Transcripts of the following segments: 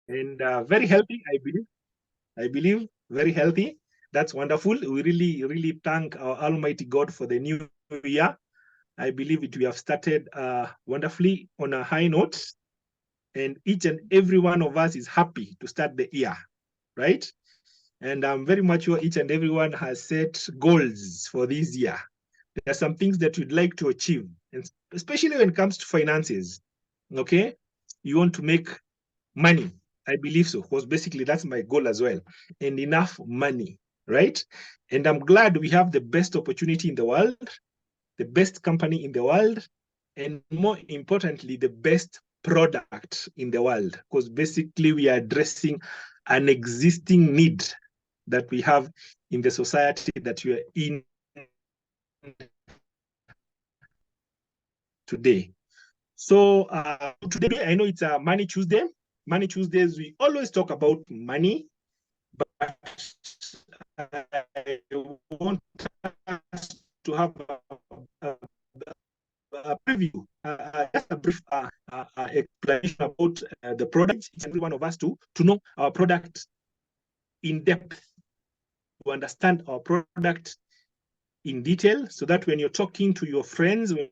and very healthy, I believe. I believe very healthy. That's wonderful. We really thank our Almighty God for the new year. I believe we have started wonderfully on a high note, and each and every one of us is happy to start the year, right? And I'm very much sure each and everyone has set goals for this year. There are some things that you'd like to achieve, and especially when it comes to finances. Okay, you want to make money. I believe so, because basically that's my goal as well, and enough money, right? And I'm glad we have the best opportunity in the world, the best company in the world, and more importantly, the best product in the world, because basically we are addressing an existing need that we have in the society that we are in today. So today, I know it's a Money Tuesday. Money Tuesdays, we always talk about money, but I want us to have a preview, just a brief explanation about the product, each and every one of us to know our product in depth, to understand our product in detail, so that when you're talking to your friends, when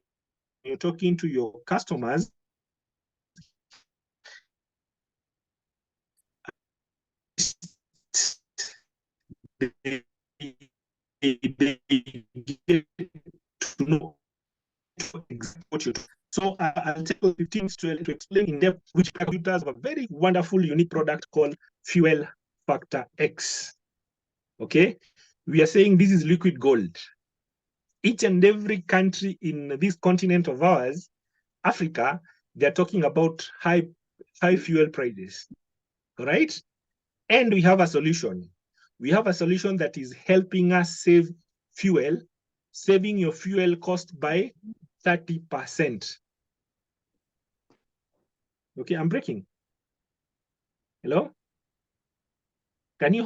you're talking to your customers, they get to know exactly what you're doing. So I'll take 15 minutes to explain in depth which computers have a very wonderful, unique product called Fuel Factor X. Okay, we are saying this is liquid gold. Each and every country in this continent of ours, Africa, they're talking about high fuel prices. All right, and we have a solution. We have a solution that is helping us save fuel, saving your fuel cost by 30%. Okay, I'm breaking. Hello? Can you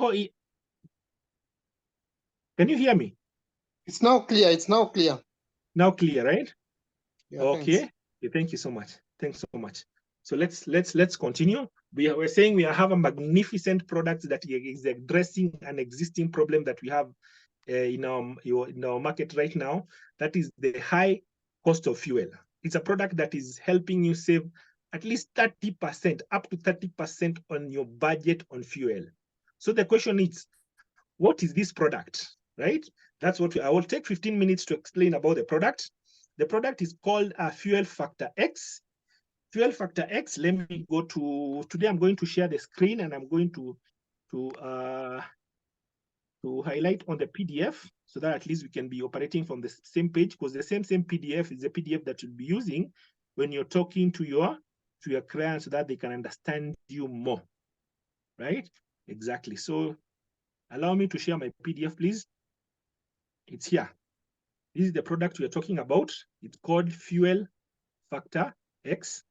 hear me? It's now clear. It's now clear. Now clear, right? Yeah, okay. Thanks. Thank you so much. Thanks so much. So let's continue. We're saying we have a magnificent product that is addressing an existing problem that we have in our market right now. That is the high cost of fuel. It's a product that is helping you save at least 30%, up to 30% on your budget on fuel. So the question is, what is this product, right? That's what I will take 15 minutes to explain about the product. The product is called Fuel Factor X. Fuel Factor X, let me go to, today I'm going to share the screen, and I'm going to highlight on the PDF, so that at least we can be operating from the same page, because the same PDF is the PDF that you'll be using when you're talking to your client, so that they can understand you more, right? Exactly. So allow me to share my PDF, please. It's here. This is the product we are talking about. It's called Fuel Factor X.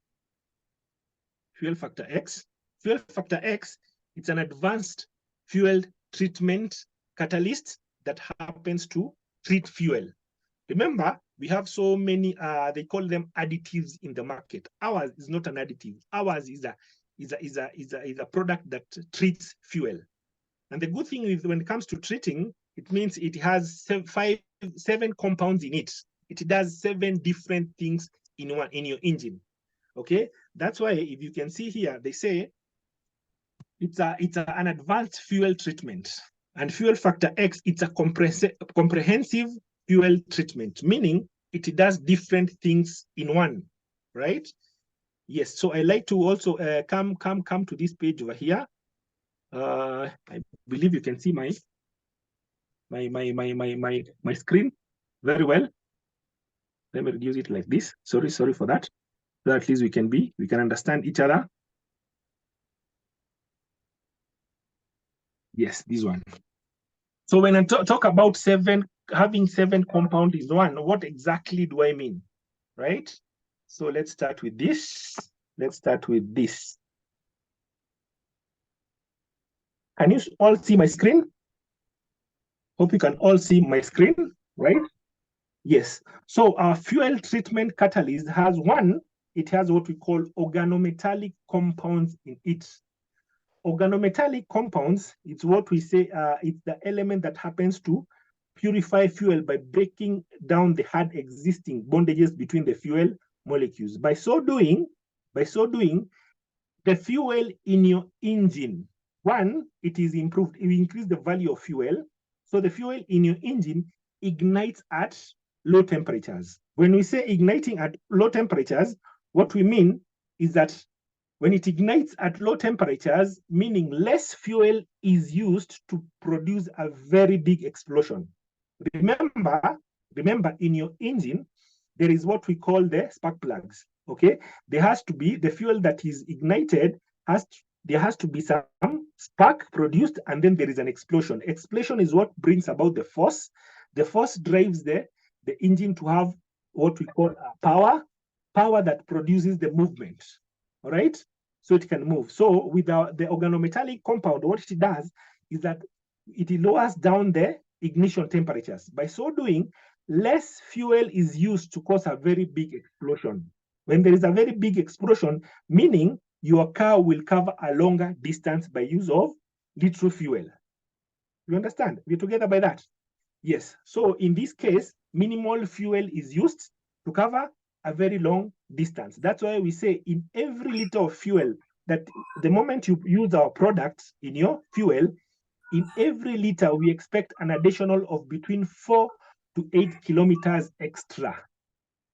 Fuel Factor X. Fuel Factor X, it's an advanced fuel treatment catalyst that happens to treat fuel. Remember, we have so many, they call them additives in the market. Ours is not an additive. Ours is a product that treats fuel. And the good thing is, when it comes to treating, it means it has 7 compounds in it. It does 7 different things in your engine. Okay, that's why if you can see here, they say it's an advanced fuel treatment. And Fuel Factor X, it's a comprehensive fuel treatment, meaning it does different things in one, right? Yes. So I like to also come to this page over here. I believe you can see my screen very well. Let me reduce it like this. Sorry for that. So at least we can understand each other. Yes, this one. So when I talk about having 7 compounds in one, what exactly do I mean, right? So let's start with this. Can you all see my screen? Hope you can all see my screen, right? Yes. So our fuel treatment catalyst has what we call organometallic compounds in it. organometallic compounds, it's what we say, it's the element that happens to purify fuel by breaking down the hard existing bondages between the fuel molecules. By so doing, the fuel in your engine, one, it is improved, it increase the value of fuel. So the fuel in your engine ignites at low temperatures. When we say igniting at low temperatures, what we mean is that when it ignites at low temperatures, meaning less fuel is used to produce a very big explosion. Remember, in your engine, there is what we call the spark plugs. Okay, there has to be the fuel that is ignited, there has to be some spark produced, and then there is an explosion. Explosion is what brings about the force. The force drives the engine to have what we call power that produces the movement. All right, so it can move. So with the organometallic compound, what it does is that it lowers down the ignition temperatures. By so doing, less fuel is used to cause a very big explosion. When there is a very big explosion, meaning your car will cover a longer distance by use of little fuel. You understand? We're together by that? Yes. So in this case, minimal fuel is used to cover a very long distance. That's why we say in every liter of fuel, that the moment you use our products in your fuel, in every liter, we expect an additional of between 4 to 8 kilometers extra,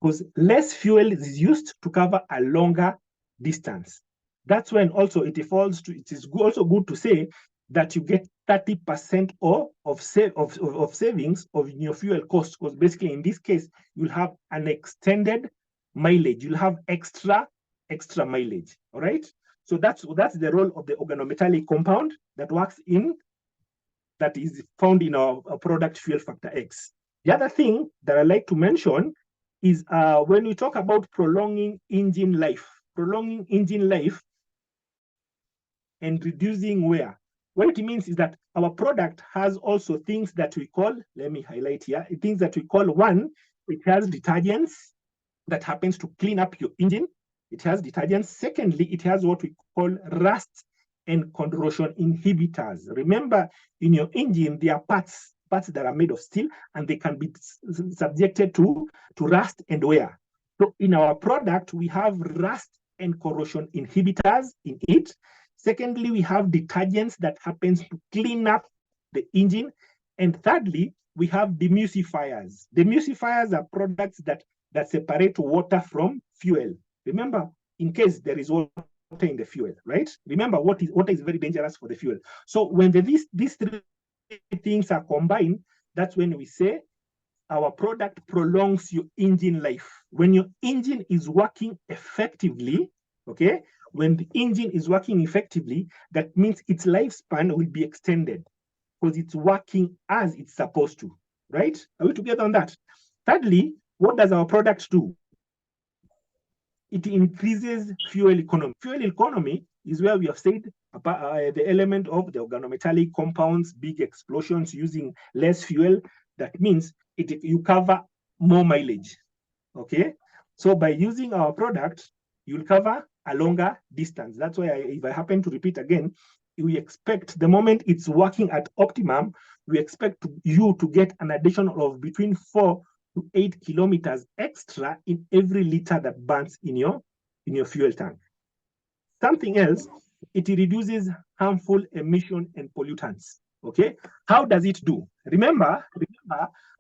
because less fuel is used to cover a longer distance. That's when also it is also good to say that you get 30% of savings of your fuel cost, because basically in this case, you'll have an extended mileage. You'll have extra mileage, all right? So that's the role of the organometallic compound that is found in our product fuel factor X. The other thing that I like to mention is when we talk about prolonging engine life and reducing wear. What it means is that our product has also things that we call, let me highlight here, things that we call, one, it has detergents that happens to clean up your engine. It has detergents. Secondly, it has what we call rust and corrosion inhibitors. Remember, in your engine, there are parts that are made of steel, and they can be subjected to rust and wear. So in our product, we have rust and corrosion inhibitors in it. Secondly, we have detergents that happens to clean up the engine. And thirdly, we have demulsifiers. Demulsifiers are products that separate water from fuel. Remember, in case there is water in the fuel, right? Remember, water is very dangerous for the fuel. So when these three things are combined, that's when we say our product prolongs your engine life. When your engine is working effectively, okay, when the engine is working effectively, that means its lifespan will be extended because it's working as it's supposed to, right? Are we together on that? Thirdly, what does our product do? It increases fuel economy. Fuel economy is where we have said the element of the organometallic compounds, big explosions using less fuel. That means you cover more mileage, okay? So by using our product, you'll cover a longer distance. That's why if I happen to repeat again, we expect the moment it's working at optimum, we expect you to get an additional of between 4 to 8 kilometers extra in every liter that burns in your fuel tank. Something else, it reduces harmful emission and pollutants. Okay, how does it do? Remember,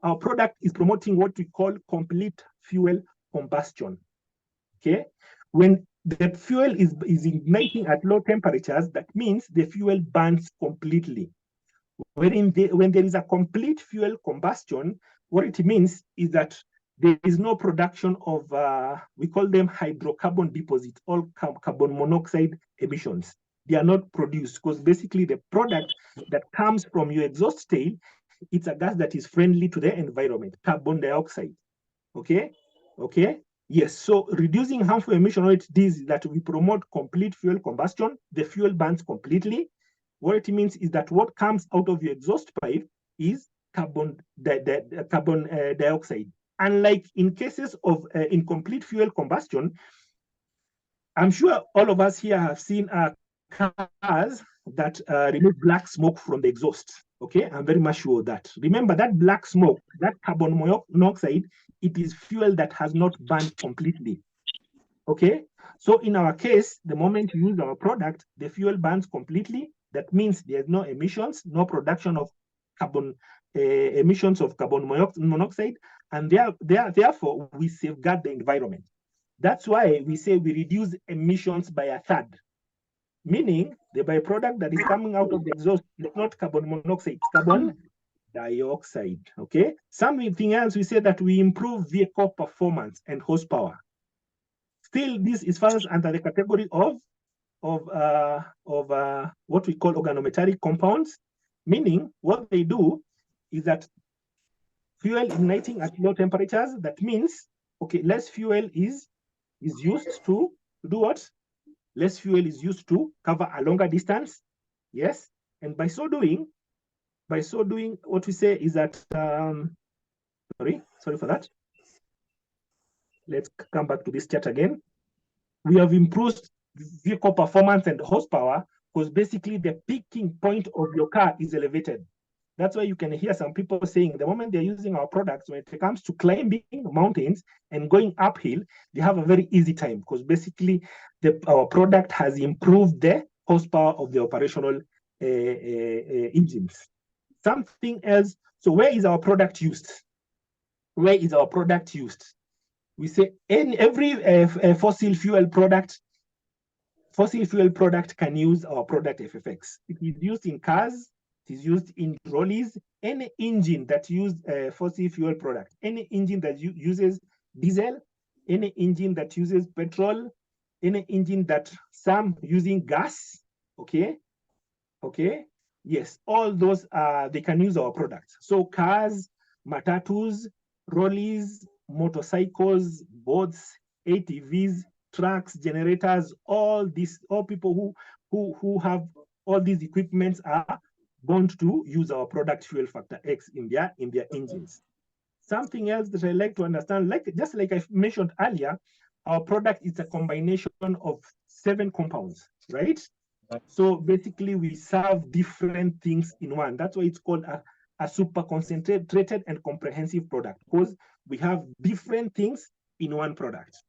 our product is promoting what we call complete fuel combustion. Okay, when the fuel is igniting at low temperatures, that means the fuel burns completely. When there is a complete fuel combustion, what it means is that there is no production of, we call them hydrocarbon deposits, all carbon monoxide emissions. They are not produced because basically the product that comes from your exhaust tail, it's a gas that is friendly to the environment, carbon dioxide. Okay? Okay? Yes, so reducing harmful emission rate is that we promote complete fuel combustion. The fuel burns completely. What it means is that what comes out of your exhaust pipe is carbon dioxide. Unlike in cases of incomplete fuel combustion, I'm sure all of us here have seen cars that remove black smoke from the exhaust. Okay, I'm very much sure of that. Remember that black smoke, that carbon monoxide, it is fuel that has not burned completely. Okay, so in our case, the moment you use our product, the fuel burns completely. That means there's no emissions, no production of carbon emissions of carbon monoxide, and therefore we safeguard the environment. That's why we say we reduce emissions by a third, meaning the byproduct that is coming out of the exhaust is not carbon monoxide, it's carbon dioxide. Okay, something else, we say that we improve vehicle performance and horsepower. Still, this is falls under the category of what we call organometallic compounds, meaning what they do is that fuel igniting at low temperatures. That means, okay, less fuel is used to do what? Less fuel is used to cover a longer distance. Yes, and by so doing, what we say is that sorry for that. Let's come back to this chart again. We have improved vehicle performance and horsepower because basically the peaking point of your car is elevated. That's why you can hear some people saying the moment they're using our products, when it comes to climbing mountains and going uphill, they have a very easy time because basically our product has improved the horsepower of the operational engines. Something else, so where is our product used? Where is our product used? We say every fossil fuel product can use our product FFX. It is used in cars, it is used in trolleys, any engine that uses fossil fuel product, any engine that uses diesel, any engine that uses petrol, any engine that some using gas, okay, yes, all those they can use our products. So cars, matatus, trolleys, motorcycles, boats, ATVs, trucks, generators, all people who have all these equipments are bound to use our product Fuel Factor X in their engines. Something else that I like to understand, just like I mentioned earlier, our product is a combination of 7 compounds, right? So basically we serve different things in one. That's why it's called a super concentrated and comprehensive product, because we have different things in one product.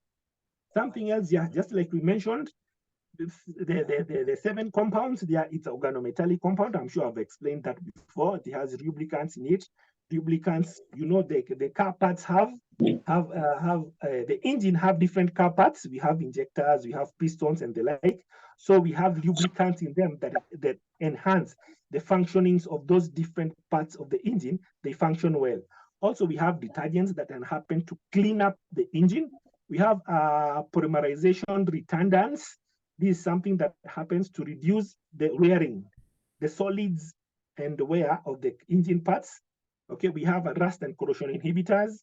Something else, yeah, just like we mentioned, the 7 compounds, it's organometallic compound. I'm sure I've explained that before. It has lubricants in it. Lubricants, the car parts the engine have different car parts. We have injectors, we have pistons and the like. So we have lubricants in them that enhance the functionings of those different parts of the engine. They function well. Also, we have detergents that can happen to clean up the engine. We have polymerization retardants. This is something that happens to reduce the wearing, the solids and the wear of the engine parts. Okay, we have rust and corrosion inhibitors.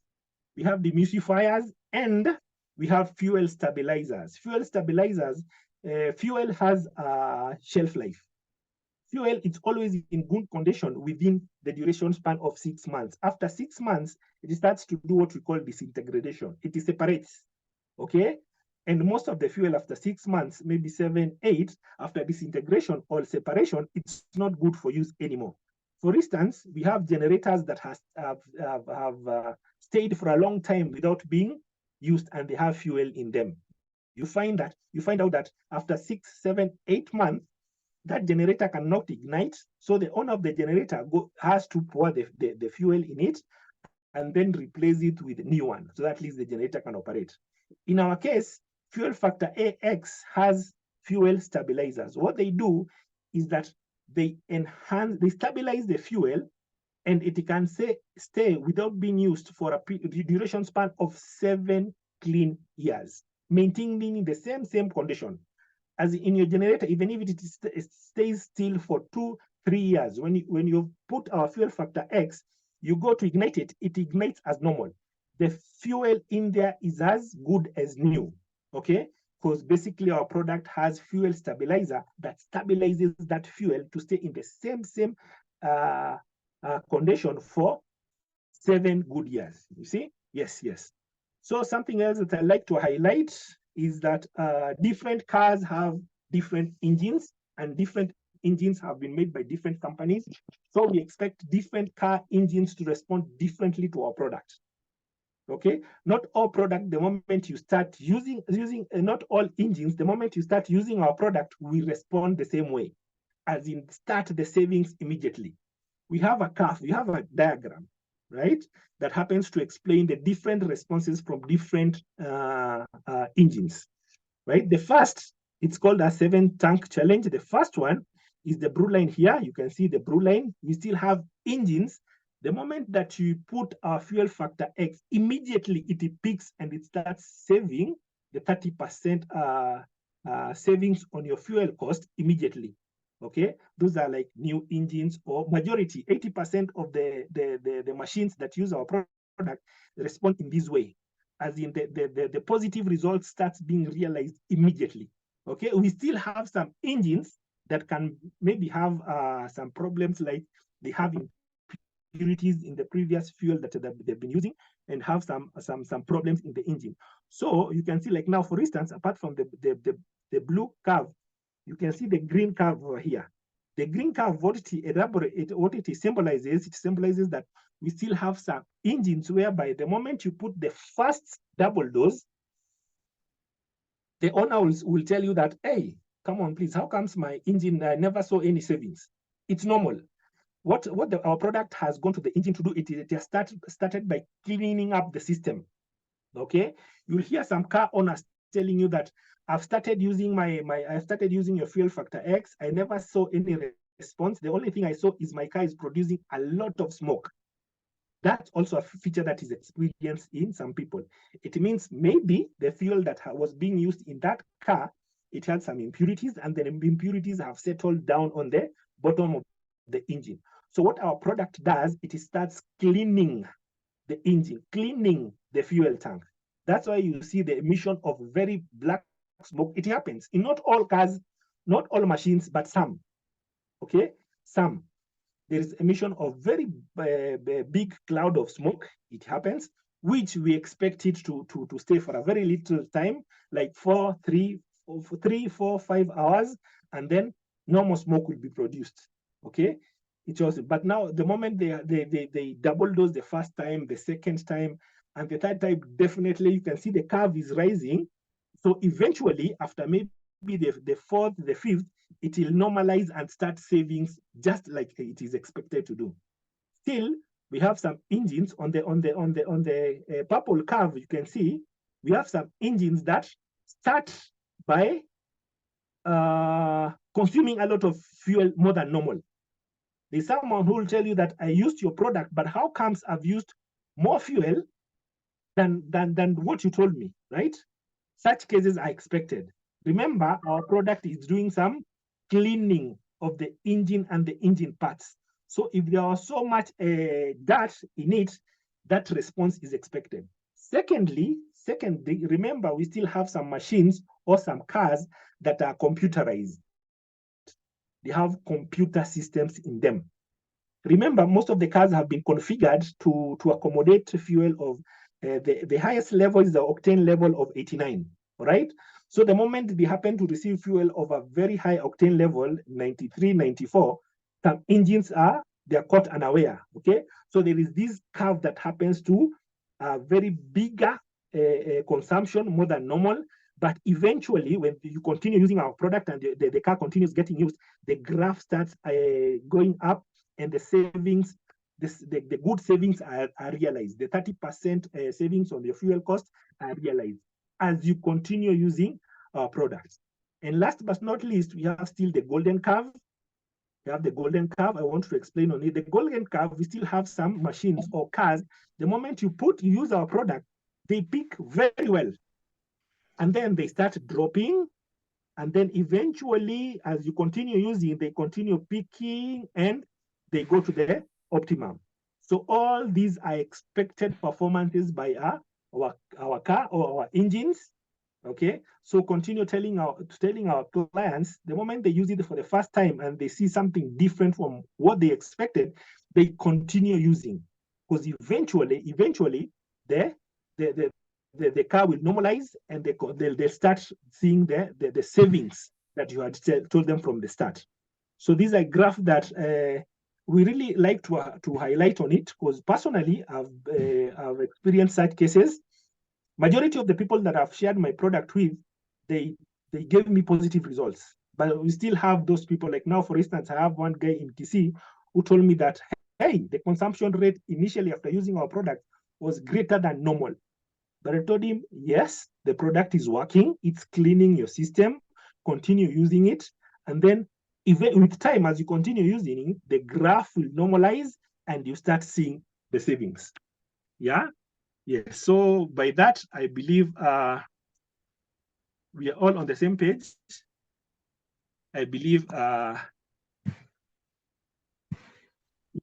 We have demulsifiers, and we have fuel stabilizers. Fuel stabilizers, fuel has a shelf life. Fuel, it's always in good condition within the duration span of 6 months. After 6 months, it starts to do what we call disintegration. It separates, okay? And most of the fuel after 6 months, maybe 7, 8, after disintegration or separation, it's not good for use anymore. For instance, we have generators that have stayed for a long time without being used, and they have fuel in them. You find out that after 6, 7, 8 months, that generator cannot ignite. So the owner of the generator has to pour the fuel in it and then replace it with a new one, so that at least the generator can operate. In our case, Fuel Factor AX has fuel stabilizers. What they do is that they stabilize the fuel, and it can stay without being used for a duration span of 7 clean years, maintaining the same condition. As in your generator, even if it stays still for 2-3 years, when you put our Fuel Factor X, you go to ignite it, it ignites as normal. The fuel in there is as good as new, okay? Because basically our product has fuel stabilizer that stabilizes that fuel to stay in the same condition for 7 good years. You see? Yes. So something else that I like to highlight is that different cars have different engines, and different engines have been made by different companies. So we expect different car engines to respond differently to our product. Okay, not all product, the moment you start using not all engines, the moment you start using our product, we respond the same way, as in start the savings immediately. We have a curve, we have a diagram, right, that happens to explain the different responses from different engines, right? The first, it's called a 7-tank challenge. The first one is the blue line here. You can see the blue line. We still have engines. The moment that you put our fuel factor X, immediately it peaks and it starts saving the 30% savings on your fuel cost immediately. Okay, those are like new engines, or majority, 80% of the machines that use our product respond in this way, as in the positive result starts being realized immediately. Okay, we still have some engines that can maybe have some problems, like they have impurities in the previous fuel that they've been using, and have some problems in the engine. So you can see, like now, for instance, apart from the blue curve, you can see the green curve over here. The green curve, what it symbolizes that we still have some engines whereby the moment you put the first double dose, the owner will tell you that, hey, come on, please, how comes my engine, I never saw any savings? It's normal. What our product has gone to the engine to do, it has started by cleaning up the system. Okay, you'll hear some car owners telling you that I've started using your fuel factor X. I never saw any response. The only thing I saw is my car is producing a lot of smoke. That's also a feature that is experienced in some people. It means maybe the fuel that was being used in that car, it had some impurities, and the impurities have settled down on the bottom of the engine. So what our product does, it starts cleaning the engine, cleaning the fuel tank. That's why you see the emission of very black smoke. It happens in not all cars, not all machines, but some. Okay, some. There is emission of very big cloud of smoke. It happens, which we expect it to stay for a very little time, like 3, 4, 5 hours, and then no more smoke will be produced. Okay, it was, but now the moment they double dose the first time, the second time, and the third time, definitely you can see the curve is rising. So eventually, after maybe the fourth, the fifth, it will normalize and start savings just like it is expected to do. Still, we have some engines on the purple curve. You can see we have some engines that start by consuming a lot of fuel more than normal. There's someone who will tell you that I used your product, but how comes I've used more fuel than what you told me, right? Such cases are expected. Remember, our product is doing some cleaning of the engine and the engine parts. So if there are so much dirt in it, that response is expected. Secondly, remember, we still have some machines or some cars that are computerized. They have computer systems in them. Remember, most of the cars have been configured to accommodate fuel of the highest level is the octane level of 89, right? So the moment they happen to receive fuel of a very high octane level, 93, 94, some engines they're caught unaware, okay? So there is this curve that happens to a very bigger consumption, more than normal, but eventually when you continue using our product and the car continues getting used, the graph starts going up, and the savings, the good savings are realized. The 30% savings on your fuel cost are realized as you continue using our products. And last but not least, we have still the golden curve. We have the golden curve. I want to explain on it. The golden curve, we still have some machines or cars. The moment you use our product, they peak very well. And then they start dropping. And then eventually, as you continue using, they continue peaking and they go to the optimum. So all these are expected performances by our car or our engines. Okay, so continue telling our clients, the moment they use it for the first time and they see something different from what they expected, they continue using, because eventually the car will normalize and they'll start seeing the savings that you had told them from the start. So these are graphs that we really like to highlight on it, because personally, I've experienced such cases. Majority of the people that I've shared my product with, they gave me positive results. But we still have those people. Like now, for instance, I have one guy in TC who told me that, hey, the consumption rate initially after using our product was greater than normal. But I told him, yes, the product is working. It's cleaning your system. Continue using it. And then even with time, as you continue using it, the graph will normalize and you start seeing the savings. Yeah. Yes. So by that, I believe we are all on the same page. I believe you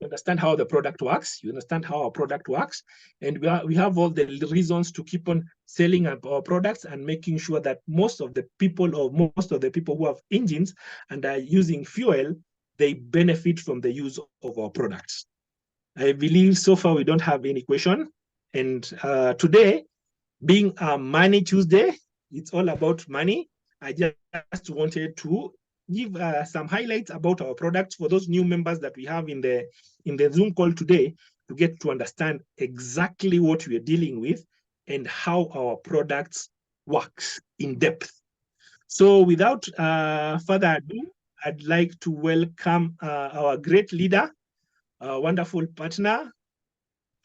understand how the product works. You understand how our product works, and we have all the reasons to keep on selling our products and making sure that most of the people who have engines and are using fuel, they benefit from the use of our products. I believe so far we don't have any question. And today, being a Money Tuesday, it's all about money. I just wanted to give some highlights about our products for those new members that we have in the Zoom call today, to get to understand exactly what we are dealing with and how our products works in depth. So without further ado, I'd like to welcome our great leader, our wonderful partner,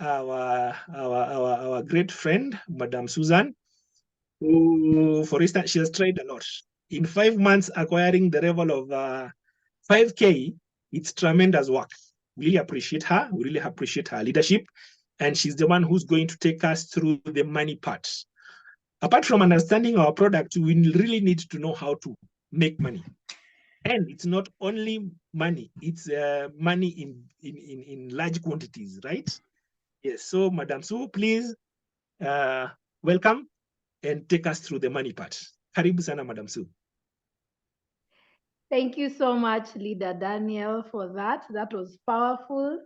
our great friend, Madam Susan, who, for instance, she has tried a lot. In 5 months, acquiring the level of 5K, it's tremendous work. We really appreciate her. We really appreciate her leadership. And she's the one who's going to take us through the money part. Apart from understanding our product, we really need to know how to make money. And it's not only money, it's money in large quantities, right? Yes. So, Madam Sue, please welcome and take us through the money part. Karibu sana, Madam Sue. Thank you so much, Leader Daniel, for that. That was powerful.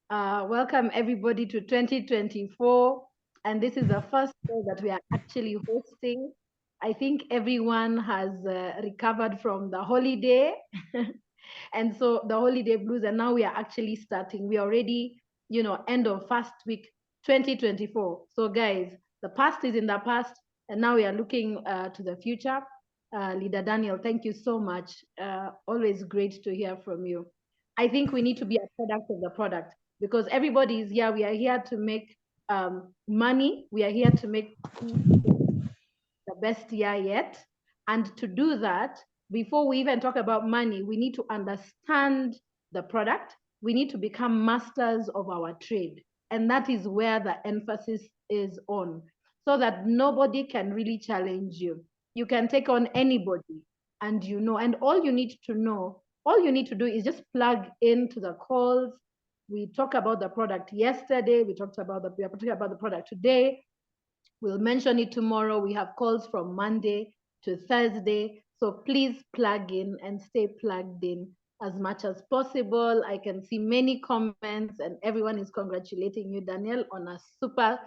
Welcome everybody to 2024. And this is the first show that we are actually hosting. I think everyone has recovered from the holiday. And so the holiday blues, and now we are actually starting. We are already, end of first week 2024. So guys, the past is in the past, and now we are looking to the future. Leader Daniel, thank you so much. Always great to hear from you. I think we need to be a product of the product, because everybody is here. We are here to make money. We are here to make the best year yet. And to do that, before we even talk about money, we need to understand the product. We need to become masters of our trade. And that is where the emphasis is on, so that nobody can really challenge you. You can take on anybody, and and all you need to know, all you need to do is just plug into the calls. We talked about the product yesterday. We are talking about the product today. We'll mention it tomorrow. We have calls from Monday to Thursday. So please plug in and stay plugged in as much as possible. I can see many comments and everyone is congratulating you, Daniel, on a super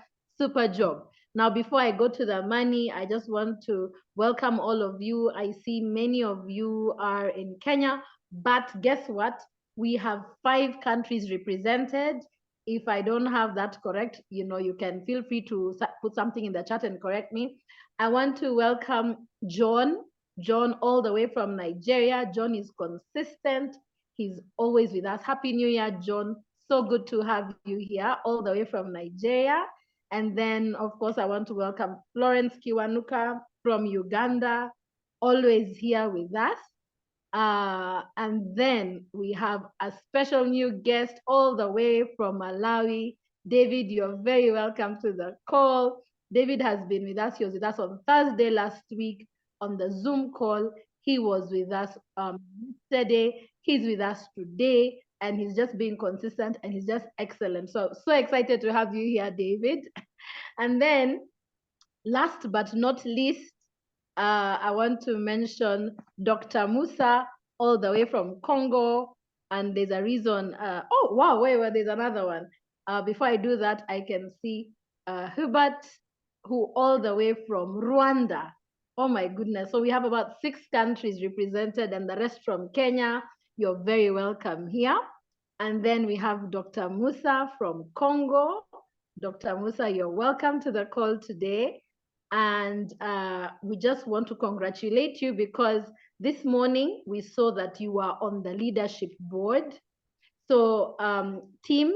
job. Now, before I go to the money, I just want to welcome all of you. I see many of you are in Kenya, but guess what? We have 5 countries represented. If I don't have that correct, you can feel free to put something in the chat and correct me. I want to welcome John all the way from Nigeria. John is consistent. He's always with us. Happy New Year, John. So good to have you here all the way from Nigeria. And then, of course, I want to welcome Florence Kiwanuka from Uganda, always here with us. And then we have a special new guest all the way from Malawi. David, you're very welcome to the call. David has been with us. He was with us on Thursday last week on the Zoom call. He was with us yesterday. He's with us today, and he's just being consistent, and he's just excellent. So excited to have you here, David. And then last but not least, I want to mention Dr. Musa, all the way from Congo. And there's a reason. Oh, wow, wait, there's another one. Before I do that, I can see Hubert, who all the way from Rwanda. Oh my goodness. So we have about 6 countries represented and the rest from Kenya. You're very welcome here. And then we have Dr. Musa from Congo. Dr. Musa, you're welcome to the call today. And we just want to congratulate you because this morning we saw that you are on the leadership board. So team,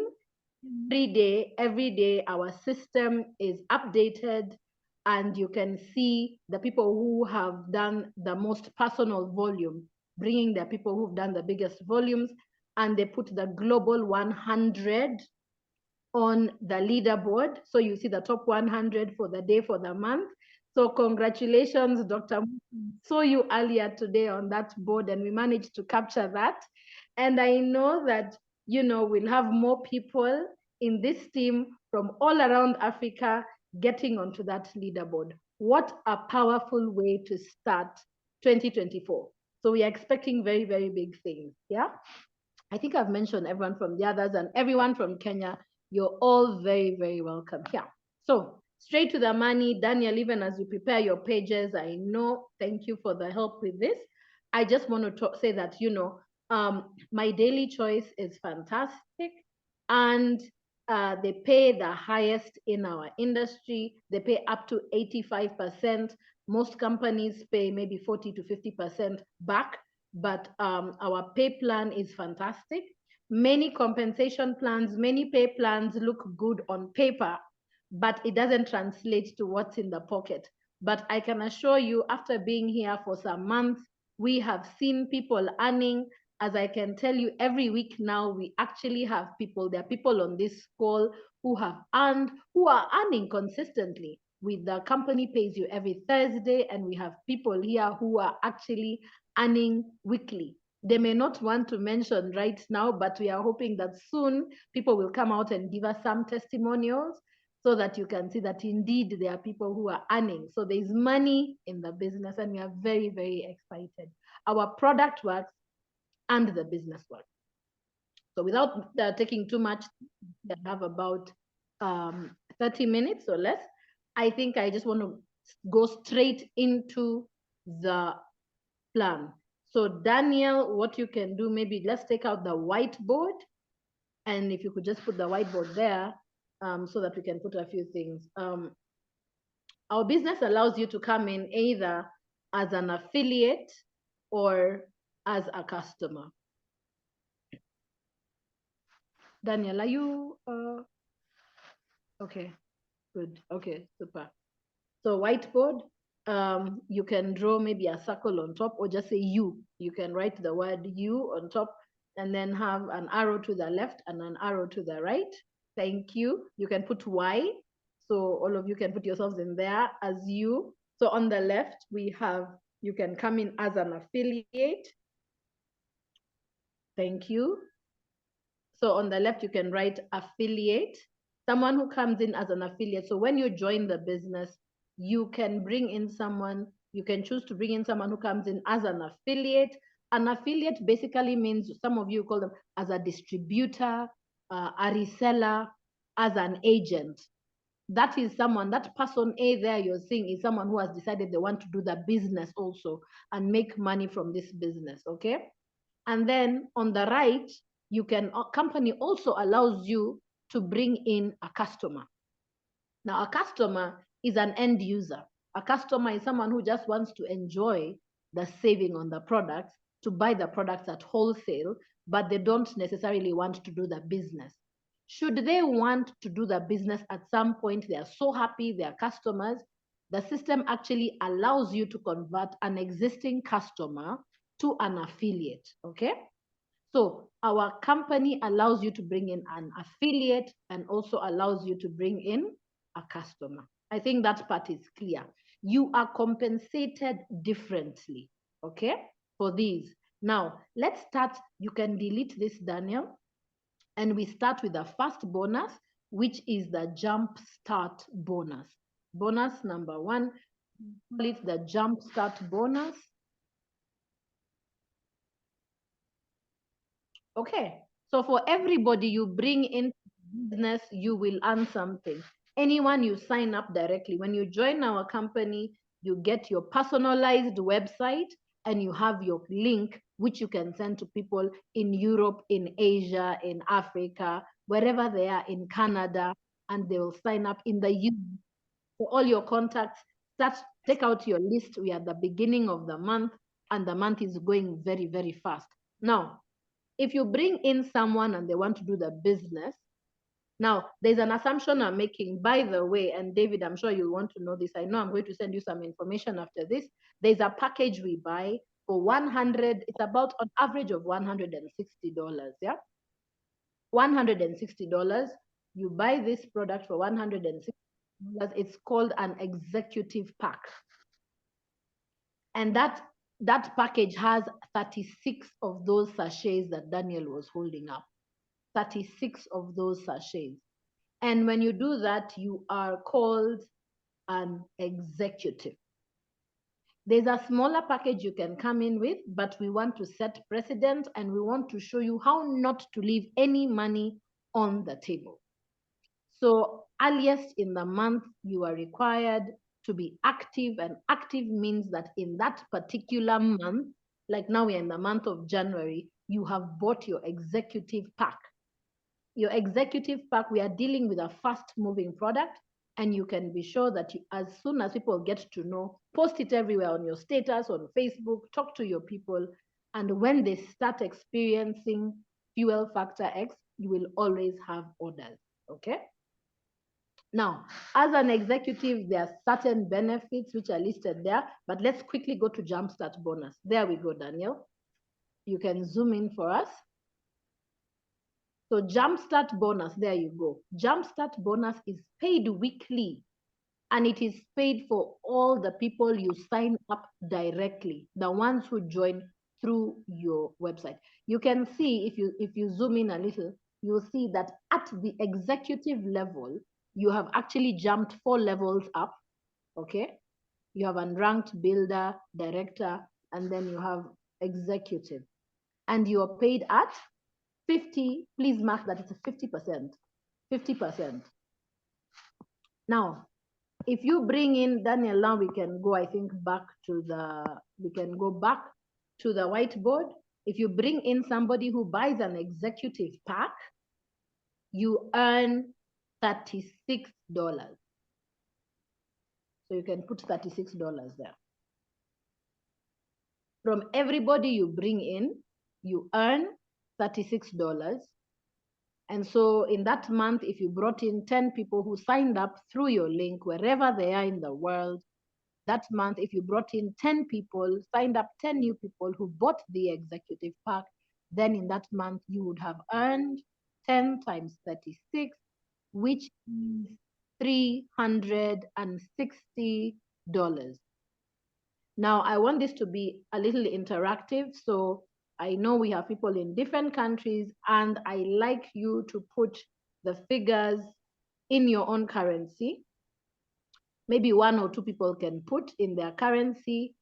every day our system is updated and you can see the people who have done the most personal volume, bringing the people who've done the biggest volumes, and they put the global 100 on the leaderboard. So you see the top 100 for the day, for the month. So congratulations, Dr. Saw you earlier today on that board and we managed to capture that. And I know that, you know, we'll have more people in this team from all around Africa getting onto that leaderboard. What a powerful way to start 2024. So we are expecting very, very big things, yeah? I think I've mentioned everyone from the others and everyone from Kenya. You're all very, very welcome here. So straight to the money, Daniel, even as you prepare your pages, I know, thank you for the help with this. I just want to say that, you know, my daily choice is fantastic and they pay the highest in our industry. They pay up to 85%. Most companies pay maybe 40 to 50% back, but our pay plan is fantastic. Many compensation plans, many pay plans look good on paper, but it doesn't translate to what's in the pocket. But I can assure you, after being here for some months, we have seen people earning. As I can tell you, every week now, we actually have people, there are people on this call who have earned, who are earning consistently. With the company pays you every Thursday, and we have people here who are actually earning weekly. They may not want to mention right now, but we are hoping that soon people will come out and give us some testimonials so that you can see that indeed there are people who are earning. So there's money in the business and we are very, very excited. Our product works and the business works. So without taking too much, I have about 30 minutes or less. I think I just want to go straight into the plan. So Daniel, what you can do, maybe let's take out the whiteboard. And if you could just put the whiteboard there so that we can put a few things. Our business allows you to come in either as an affiliate or as a customer. Daniel, are you, okay, good, okay, super. So whiteboard, you can draw maybe a circle on top or just say you. You can write the word you on top and then have an arrow to the left and an arrow to the right. Thank you. You can put Y. So all of you can put yourselves in there as you. So on the left, we have, you can come in as an affiliate. Thank you. So on the left, you can write affiliate, someone who comes in as an affiliate. So when you join the business, you can bring in someone, you can choose to bring in someone who comes in as an affiliate. An affiliate basically means, some of you call them as a distributor, a reseller, as an agent. That is someone, that person A there you're seeing is someone who has decided they want to do the business also and make money from this business, okay? And then on the right, you can, a company also allows you to bring in a customer. Now, a customer is an end user. A customer is someone who just wants to enjoy the saving on the products, to buy the products at wholesale, but they don't necessarily want to do the business. Should they want to do the business at some point, they are so happy, they are customers, the system actually allows you to convert an existing customer to an affiliate, okay? So our company allows you to bring in an affiliate and also allows you to bring in a customer. I think that part is clear. You are compensated differently, okay, for these. Now, let's start. You can delete this, Daniel. And we start with the first bonus, which is the jump start bonus. Bonus number 1, call it the jump start bonus. Okay, so for everybody you bring in business, you will earn something. Anyone you sign up directly, when you join our company, you get your personalized website and you have your link, which you can send to people in Europe, in Asia, in Africa, wherever they are, in Canada, and they will sign up in the US. For all your contacts, take out your list. We are at the beginning of the month, and the month is going very, very fast. Now, if you bring in someone and they want to do the business, now there's an assumption I'm making, by the way, and David, I'm sure you want to know this. I know I'm going to send you some information after this. There's a package we buy for 100, it's about on average of $160, yeah? $160. You buy this product for $160. It's called an executive pack. And that package has 36 of those sachets that Daniel was holding up. 36 of those sachets. And when you do that, you are called an executive. There's a smaller package you can come in with, but we want to set precedent and we want to show you how not to leave any money on the table. So earliest in the month, you are required to be active, and active means that in that particular month, like now we're in the month of January, you have bought your executive pack. Your executive pack, we are dealing with a fast moving product, and you can be sure that as soon as people get to know, post it everywhere on your status, on Facebook, talk to your people. And when they start experiencing fuel factor X, you will always have orders, okay? Now, as an executive, there are certain benefits which are listed there, but let's quickly go to Jumpstart bonus. There we go, Daniel. You can zoom in for us. So Jumpstart bonus, there you go. Jumpstart bonus is paid weekly, and it is paid for all the people you sign up directly, the ones who join through your website. You can see, if you zoom in a little, you'll see that at the executive level, you have actually jumped 4 levels up, okay? You have unranked, builder, director, and then you have executive. And you are paid at 50, please mark that it's a 50%, 50%. Now, if you bring in Daniel, now we can go, I think, back to we can go back to the whiteboard. If you bring in somebody who buys an executive pack, you earn $36. So you can put $36 there. From everybody you bring in, you earn $36. And so in that month, if you brought in 10 people who signed up through your link, wherever they are in the world, that month, if you brought in 10 people, signed up 10 new people who bought the executive pack, then in that month, you would have earned 10 times 36, which is $360. Now, I want this to be a little interactive. So I know we have people in different countries, and I like you to put the figures in your own currency. Maybe 1 or 2 people can put in their currency.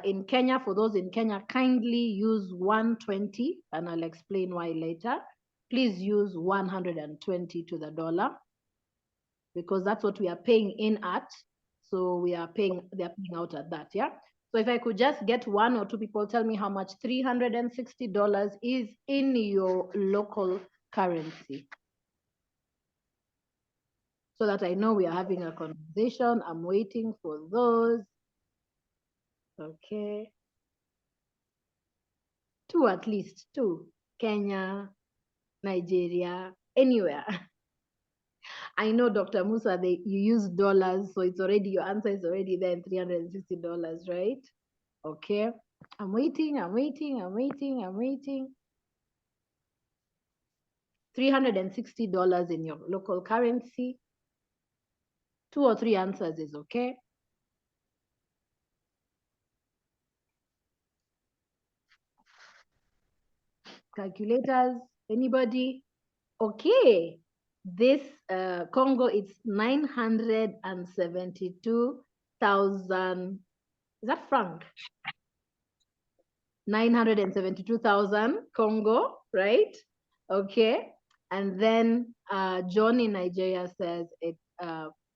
In Kenya, for those in Kenya, kindly use 120, and I'll explain why later. Please use 120 to the dollar, because that's what we are paying in at. So they're paying out at that, yeah? So if I could just get 1 or 2 people tell me how much $360 is in your local currency, so that I know we are having a conversation. I'm waiting for those. Okay. 2 at least, 2. Kenya, Nigeria, anywhere. I know, Dr. Musa, you use dollars, so it's already, your answer is already there in $360, right? Okay. I'm waiting. $360 in your local currency. 2 or 3 answers is okay. Calculators, anybody? Okay. This Congo, it's 972,000. Is that franc? 972,000 Congo, right? Okay. And then John in Nigeria says it's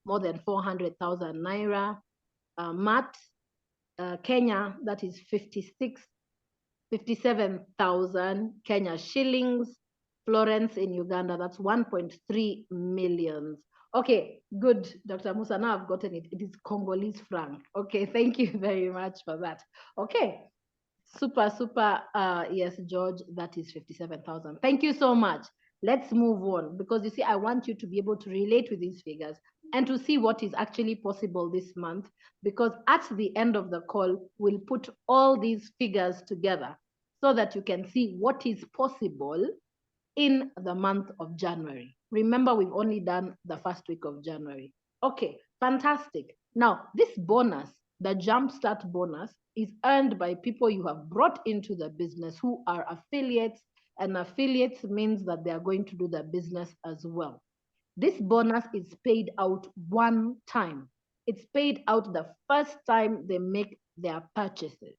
more than 400,000 naira. Matt, Kenya, that is 57,000 Kenya shillings. Florence in Uganda, that's 1.3 million. Okay, good, Dr. Musa. Now I've gotten it. It is Congolese franc. Okay, thank you very much for that. Okay, super. Yes, George, that is 57,000. Thank you so much. Let's move on, because you see, I want you to be able to relate with these figures and to see what is actually possible this month, because at the end of the call, we'll put all these figures together so that you can see what is possible in the month of January. Remember, we've only done the first week of January. Okay, fantastic. Now, this bonus, the Jumpstart bonus, is earned by people you have brought into the business who are affiliates, and affiliates means that they are going to do the business as well. This bonus is paid out one time. It's paid out the first time they make their purchases.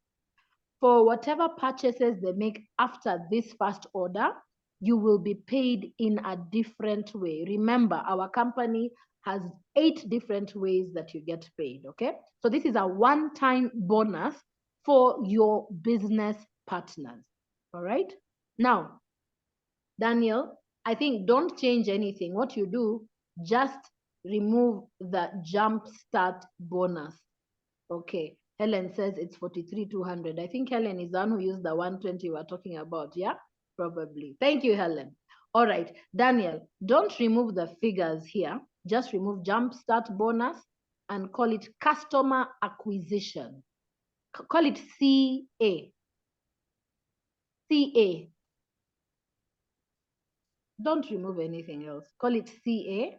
For whatever purchases they make after this first order, you will be paid in a different way. Remember, our company has 8 different ways that you get paid, okay? So this is a one-time bonus for your business partners, all right? Now, Daniel, I think don't change anything. What you do, just remove the Jumpstart bonus, okay? Helen says it's 43,200. I think Helen is the one who used the 120 we're talking about, yeah? Probably. Thank you, Helen. All right, Daniel, don't remove the figures here. Just remove Jumpstart bonus and call it customer acquisition. Call it CA. CA. Don't remove anything else. Call it CA.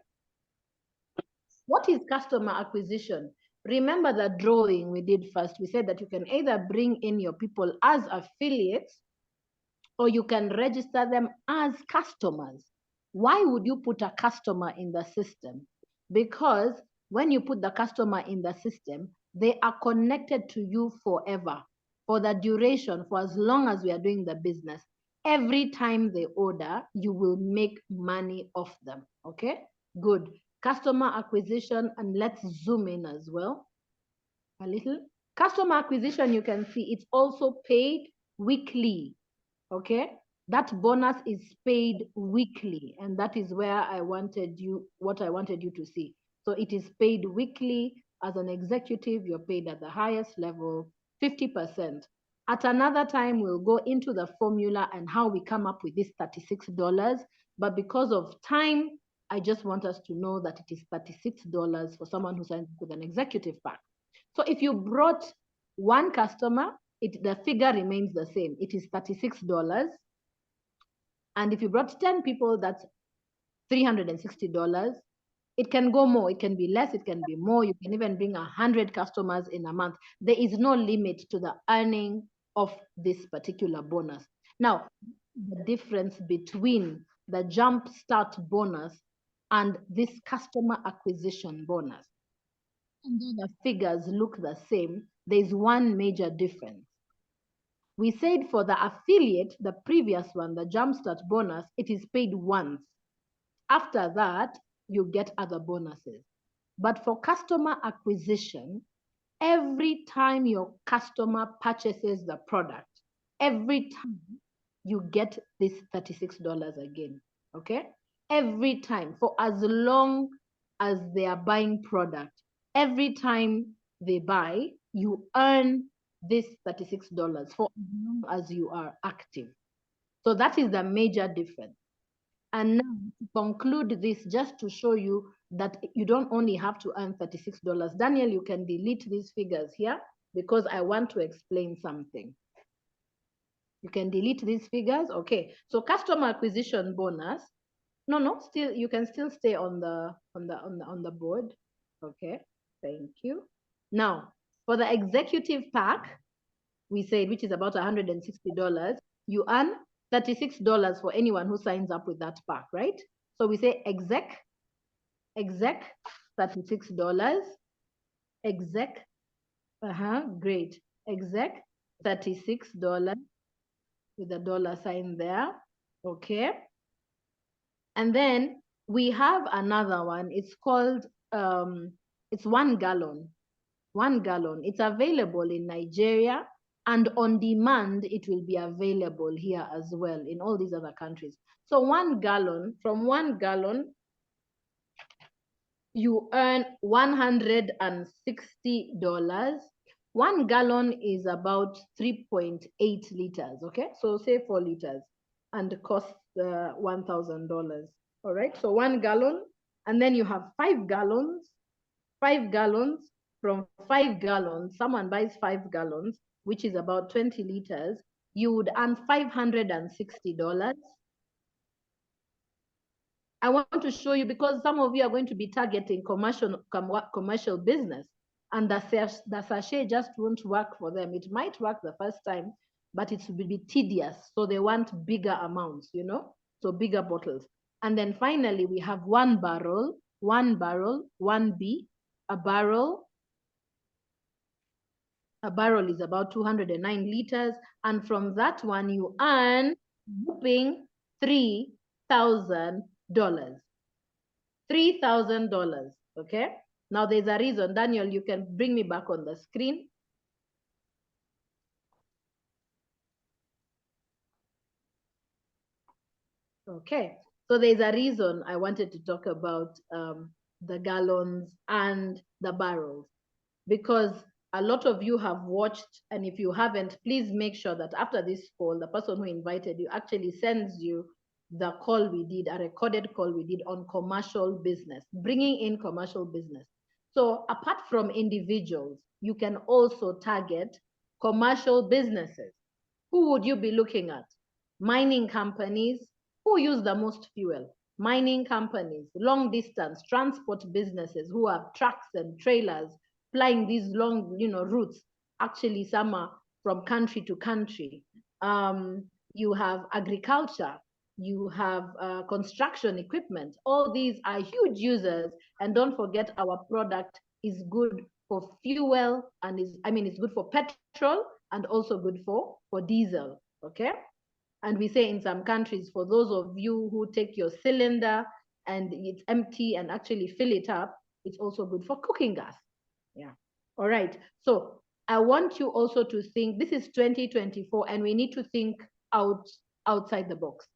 What is customer acquisition? Remember the drawing we did first. We said that you can either bring in your people as affiliates or you can register them as customers. Why would you put a customer in the system? Because when you put the customer in the system, they are connected to you forever, for the duration, for as long as we are doing the business. Every time they order, you will make money off them, okay? Good. Customer acquisition, and let's zoom in as well a little. Customer acquisition, you can see it's also paid weekly, okay? That bonus is paid weekly, and that is where I wanted you, what I wanted you to see. So it is paid weekly. As an executive, you're paid at the highest level, 50%. At another time, we'll go into the formula and how we come up with this $36. But because of time, I just want us to know that it is $36 for someone who signs with an executive pack. So if you brought one customer, the figure remains the same. It is $36. And if you brought 10 people, that's $360. It can go more, it can be less, it can be more. You can even bring 100 customers in a month. There is no limit to the earning of this particular bonus. Now, the difference between the Jumpstart bonus and this customer acquisition bonus, and though the figures look the same, there's one major difference. We said for the affiliate, the previous one, the Jumpstart bonus, it is paid once. After that, you get other bonuses. But for customer acquisition, every time your customer purchases the product, every time you get this $36 again, okay? Every time, for as long as they are buying product, every time they buy, you earn this $36 for as long as you are active. So that is the major difference. And now to conclude this, just to show you that you don't only have to earn $36. Daniel, you can delete these figures here because I want to explain something. You can delete these figures. Okay, so customer acquisition bonus. No, still you can still stay on the board. Okay, thank you. Now, for the executive pack, we said, which is about $160, you earn $36 for anyone who signs up with that pack, right? So we say exec, $36, exec, great, exec, $36 with a dollar sign there, okay? And then we have another one, it's called, it's 1 gallon. 1 gallon. It's available in Nigeria, and on demand, it will be available here as well in all these other countries. So 1 gallon, from 1 gallon, you earn $160. 1 gallon is about 3.8 liters, okay? So say 4 liters and costs $1,000, all right? So 1 gallon, and then you have 5 gallons. 5 gallons, from 5 gallons, someone buys 5 gallons, which is about 20 liters, you would earn $560. I want to show you, because some of you are going to be targeting commercial business, and the sachet just won't work for them. It might work the first time, but it will be tedious. So they want bigger amounts, you know, so bigger bottles. And then finally, we have 1 barrel, 1B. A barrel is about 209 liters. And from that one, you earn whooping $3,000. $3,000, okay? Now there's a reason. Daniel, you can bring me back on the screen. Okay, so there's a reason I wanted to talk about the gallons and the barrels, because a lot of you have watched, and if you haven't, please make sure that after this call, the person who invited you actually sends you the call we did, a recorded call we did on commercial business, bringing in commercial business. So apart from individuals, you can also target commercial businesses. Who would you be looking at? Mining companies. Who use the most fuel? Mining companies, long distance transport businesses who have trucks and trailers flying these long, routes. Actually, some are from country to country. You have agriculture, you have construction equipment. All these are huge users. And don't forget, our product is good for fuel, and it's good for petrol and also good for diesel, okay? And we say in some countries, for those of you who take your cylinder and it's empty and actually fill it up, it's also good for cooking gas. Yeah. All right. So I want you also to think, this is 2024, and we need to think outside the box.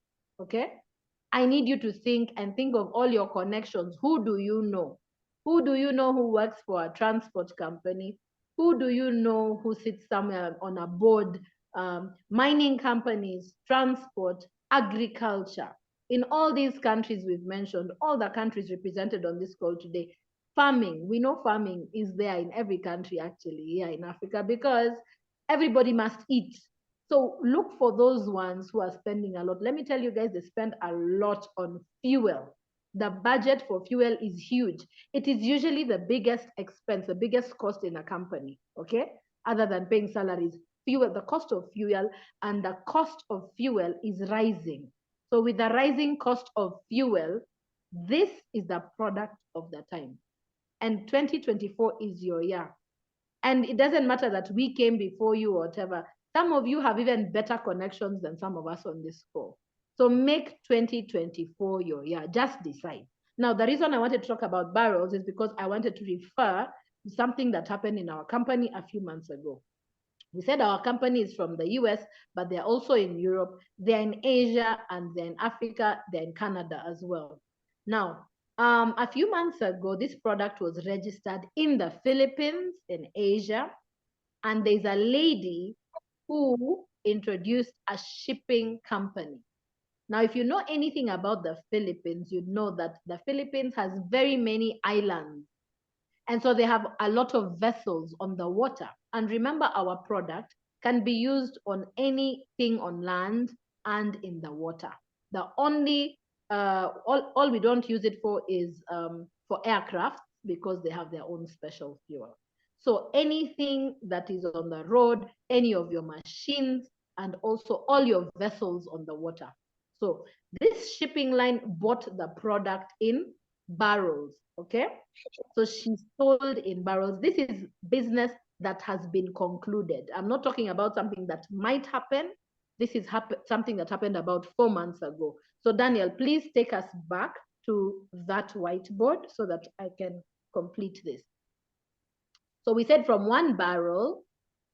Okay. I need you to think of all your connections. Who do you know? Who do you know who works for a transport company? Who do you know who sits somewhere on a board? Mining companies, transport, agriculture. In all these countries we've mentioned, all the countries represented on this call today, farming, we know farming is there in every country actually here in Africa, because everybody must eat. So look for those ones who are spending a lot. Let me tell you guys, they spend a lot on fuel. The budget for fuel is huge. It is usually the biggest expense, the biggest cost in a company, okay? Other than paying salaries, fuel, the cost of fuel, and the cost of fuel is rising. So with the rising cost of fuel, this is the product of the time. And 2024 is your year. And it doesn't matter that we came before you or whatever. Some of you have even better connections than some of us on this call. So make 2024 your year. Just decide. Now, the reason I wanted to talk about barrels is because I wanted to refer to something that happened in our company a few months ago. We said our company is from the US, but they're also in Europe, they're in Asia, and they're in Africa, they're in Canada as well. Now, a few months ago, this product was registered in the Philippines, in Asia, and there's a lady who introduced a shipping company. Now, if you know anything about the Philippines, you know that the Philippines has very many islands. And so they have a lot of vessels on the water. And remember, our product can be used on anything on land and in the water. The only, all we don't use it for is for aircraft, because they have their own special fuel. So anything that is on the road, any of your machines, and also all your vessels on the water. So this shipping line bought the product in barrels, okay? So she sold in barrels. This is business that has been concluded. I'm not talking about something that might happen. This is something that happened about 4 months ago. So Daniel, please take us back to that whiteboard so that I can complete this. So we said from 1 barrel,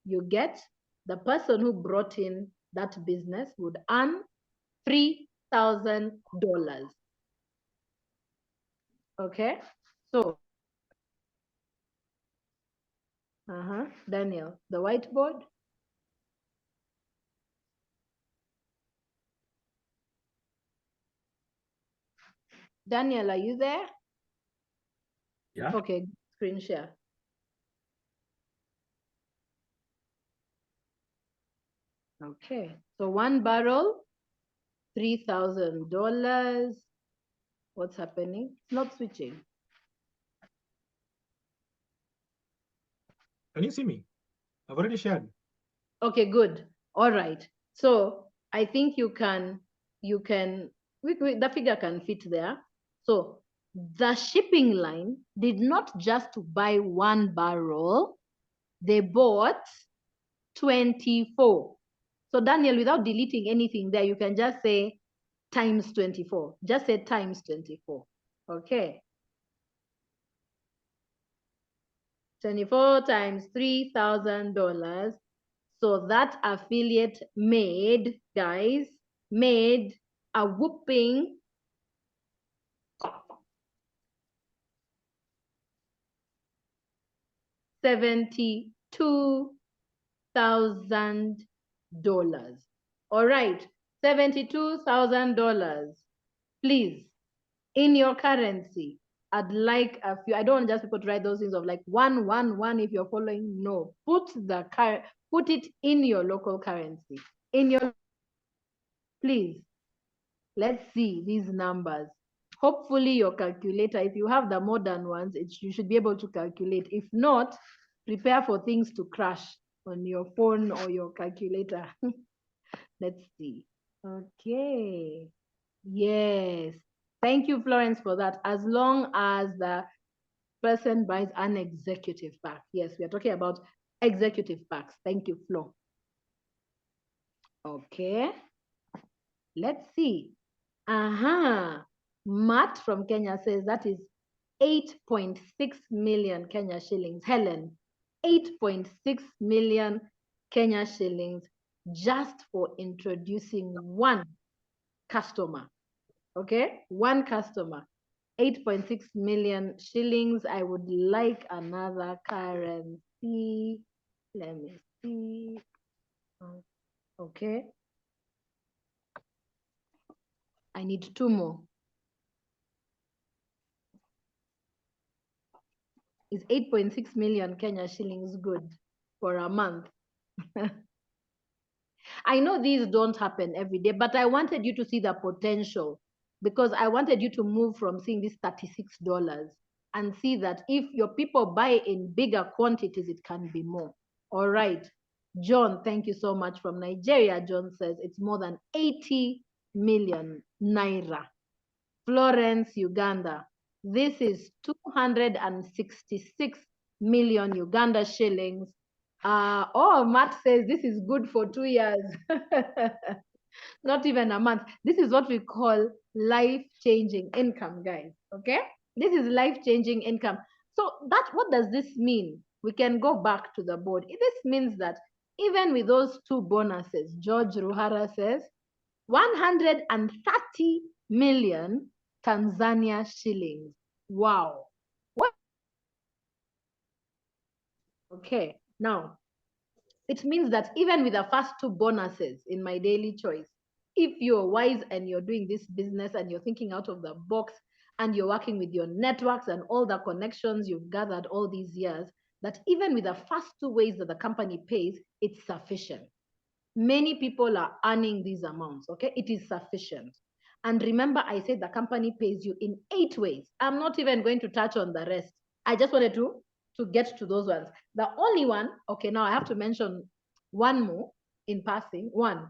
you get the person who brought in that business would earn $3,000. Okay, so Daniel, the whiteboard. Daniel, are you there? Yeah. Okay, screen share. Okay, so 1 barrel, $3,000. What's happening? It's not switching. Can you see me? I've already shared. Okay, good. All right. So I think the figure can fit there. So the shipping line did not just buy 1 barrel, they bought 24. So Daniel, without deleting anything there, you can just say times 24. Just say times 24. Okay. 24 times $3,000. So that affiliate made, guys, made a whooping $72,000. All right, $72,000. Please, in your currency, I'd like a few. I don't want just people to write those things of like 111 if you're following. No, put it in your local currency. Please, let's see these numbers. Hopefully your calculator, if you have the modern ones, you should be able to calculate. If not, prepare for things to crash on your phone or your calculator. Let's see. Okay. Yes. Thank you, Florence, for that. As long as the person buys an executive pack. Yes, we are talking about executive packs. Thank you, Flo. Okay. Let's see. Matt from Kenya says that is 8.6 million Kenya shillings. Helen, 8.6 million Kenya shillings just for introducing 1 customer. Okay, 1 customer. 8.6 million shillings. I would like another currency. Let me see. Okay. I need 2 more. Is 8.6 million Kenya shillings good for a month? I know these don't happen every day, but I wanted you to see the potential because I wanted you to move from seeing this $36 and see that if your people buy in bigger quantities, it can be more. All right. John, thank you so much from Nigeria. John says it's more than 80 million naira. Florence, Uganda. This is 266 million Uganda shillings. Matt says this is good for 2 years. Not even a month. This is what we call life-changing income, guys. Okay? This is life-changing income. So what does this mean? We can go back to the board. This means that even with those 2 bonuses, George Ruhara says 130 million Tanzania shillings. Wow. What? Okay, now it means that even with the first 2 bonuses in my daily choice, if you're wise and you're doing this business and you're thinking out of the box and you're working with your networks and all the connections you've gathered all these years, that even with the first 2 ways that the company pays, it's sufficient. Many people are earning these amounts, okay? It is sufficient. And remember, I said the company pays you in 8 ways. I'm not even going to touch on the rest. I just wanted to get to those ones. The only one, okay, now I have to mention one more in passing, one.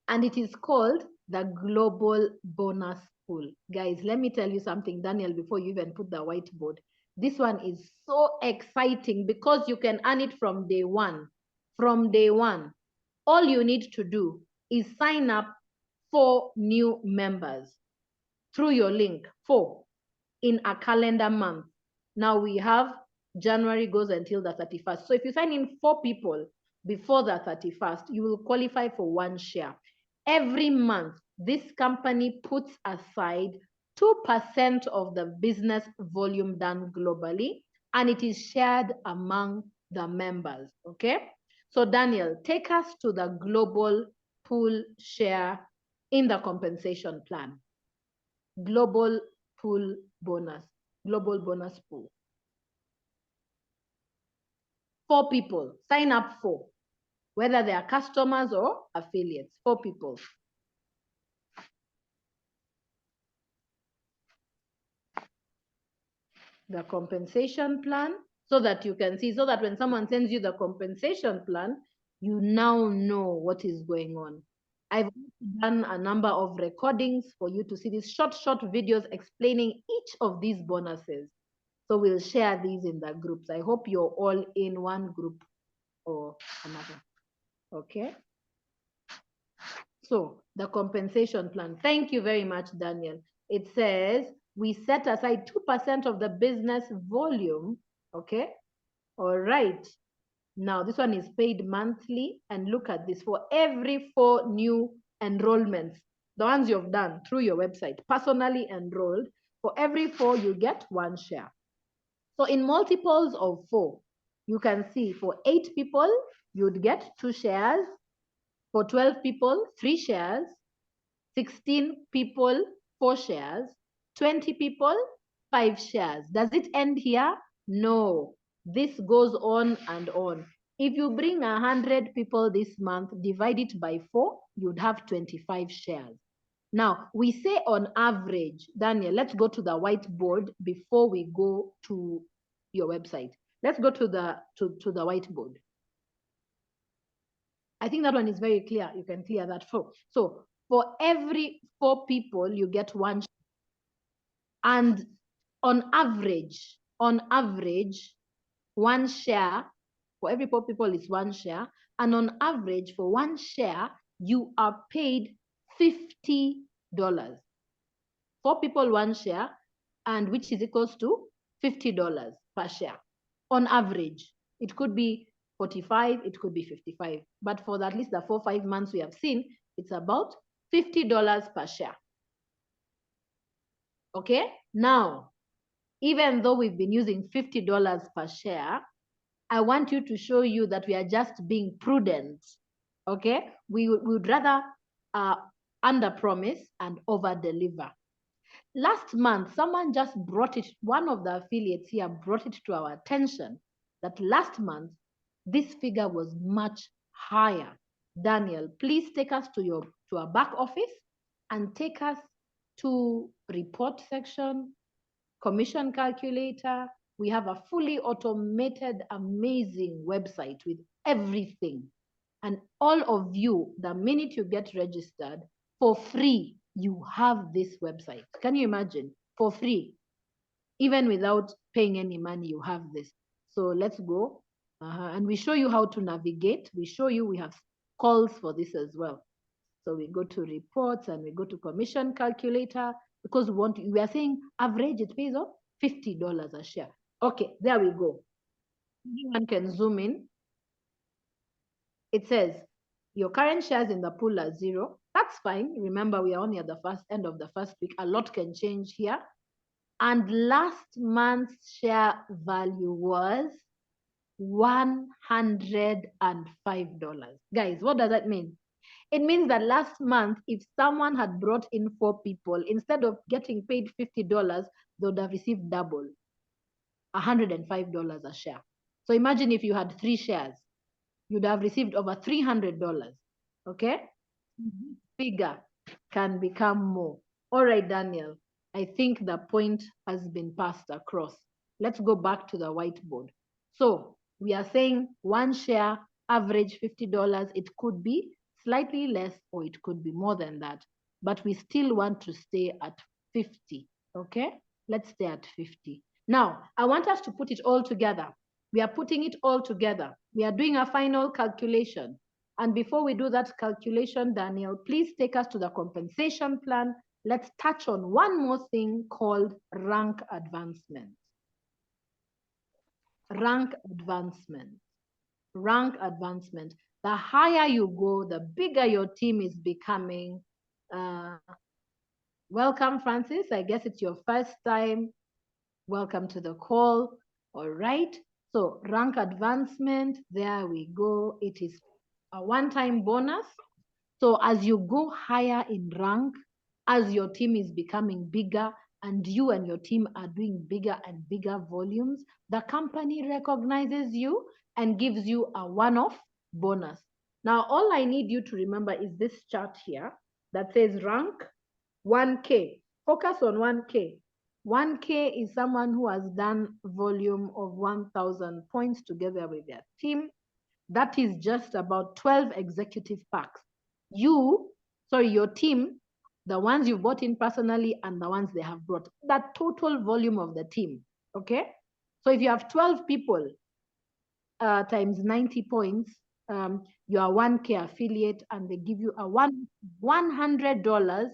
And it is called the Global Bonus Pool. Guys, let me tell you something, Daniel, before you even put the whiteboard. This one is so exciting because you can earn it from day one. From day one. All you need to do is sign up 4 new members through your link, 4 in a calendar month. Now we have January goes until the 31st. So if you sign in 4 people before the 31st, you will qualify for 1 share. Every month, this company puts aside 2% of the business volume done globally, and it is shared among the members, okay? So Daniel, take us to the global pool share in the compensation plan. Global pool bonus, global bonus pool. 4 people, sign up 4, whether they are customers or affiliates, 4 people. The compensation plan, so that you can see, so that when someone sends you the compensation plan, you now know what is going on. I've done a number of recordings for you to see these short videos explaining each of these bonuses. So we'll share these in the groups. I hope you're all in one group or another. Okay. So the compensation plan. Thank you very much, Daniel. It says we set aside 2% of the business volume. Okay. All right. Now this one is paid monthly, and look at this, for every 4 new enrollments, the ones you've done through your website, personally enrolled, for every 4 you get 1 share. So in multiples of 4, you can see for 8 people, you'd get 2 shares. For 12 people, 3 shares. 16 people, 4 shares. 20 people, 5 shares. Does it end here? No. This goes on and on. If you bring 100 people this month, divide it by 4, you'd have 25 shares. Now, we say on average, Daniel, let's go to the whiteboard before we go to your website. Let's go to the whiteboard. I think that one is very clear. You can clear that for. So for every 4 people, you get 1. And on average, 1 share, for every 4 people is 1 share. And on average, for 1 share, you are paid $50. 4 people, 1 share, and which is equals to $50 per share. On average, it could be 45, it could be 55. But for at least the 4-5 months we have seen, it's about $50 per share. Okay, now, even though we've been using $50 per share, I want you to show you that we are just being prudent. Okay, we would rather under promise and over deliver. Last month, someone just brought it, one of the affiliates here brought it to our attention that last month, this figure was much higher. Daniel, please take us to our back office and take us to report section, commission calculator. We have a fully automated, amazing website with everything. And all of you, the minute you get registered, for free, you have this website. Can you imagine? For free. Even without paying any money, you have this. So let's go. And we show you how to navigate. We show you we have calls for this as well. So we go to reports and we go to commission calculator, because we are saying average, it pays off $50 a share. Okay, there we go. Anyone can zoom in. It says your current shares in the pool are 0. That's fine. Remember, we are only at the end of the first week. A lot can change here. And last month's share value was $105. Guys, what does that mean? It means that last month, if someone had brought in 4 people, instead of getting paid $50, they would have received double, $105 a share. So imagine if you had 3 shares, you'd have received over $300. Okay? Figure can become more. All right, Daniel, I think the point has been passed across. Let's go back to the whiteboard. So we are saying 1 share, average $50. It could be slightly less or it could be more than that, but we still want to stay at 50. Okay, let's stay at 50. Now, I want us to put it all together. We are putting it all together. We are doing a final calculation. And before we do that calculation, Daniel, please take us to the compensation plan. Let's touch on one more thing called rank advancement. rank advancement. Rank advancement. The higher you go, the bigger your team is becoming. Welcome, Francis. I guess it's your first time. Welcome to the call. All right. So rank advancement, there we go. It is a one-time bonus. So as you go higher in rank, as your team is becoming bigger and you and your team are doing bigger and bigger volumes, the company recognizes you and gives you a one-off bonus. Now, all I need you to remember is this chart here that says rank 1K. Focus on 1K. 1K is someone who has done volume of 1,000 points together with their team. That is just about 12 executive packs. Your team, the ones you bought in personally and the ones they have brought, that total volume of the team, okay? So if you have 12 people times 90 points, you are 1K affiliate and they give you a $100.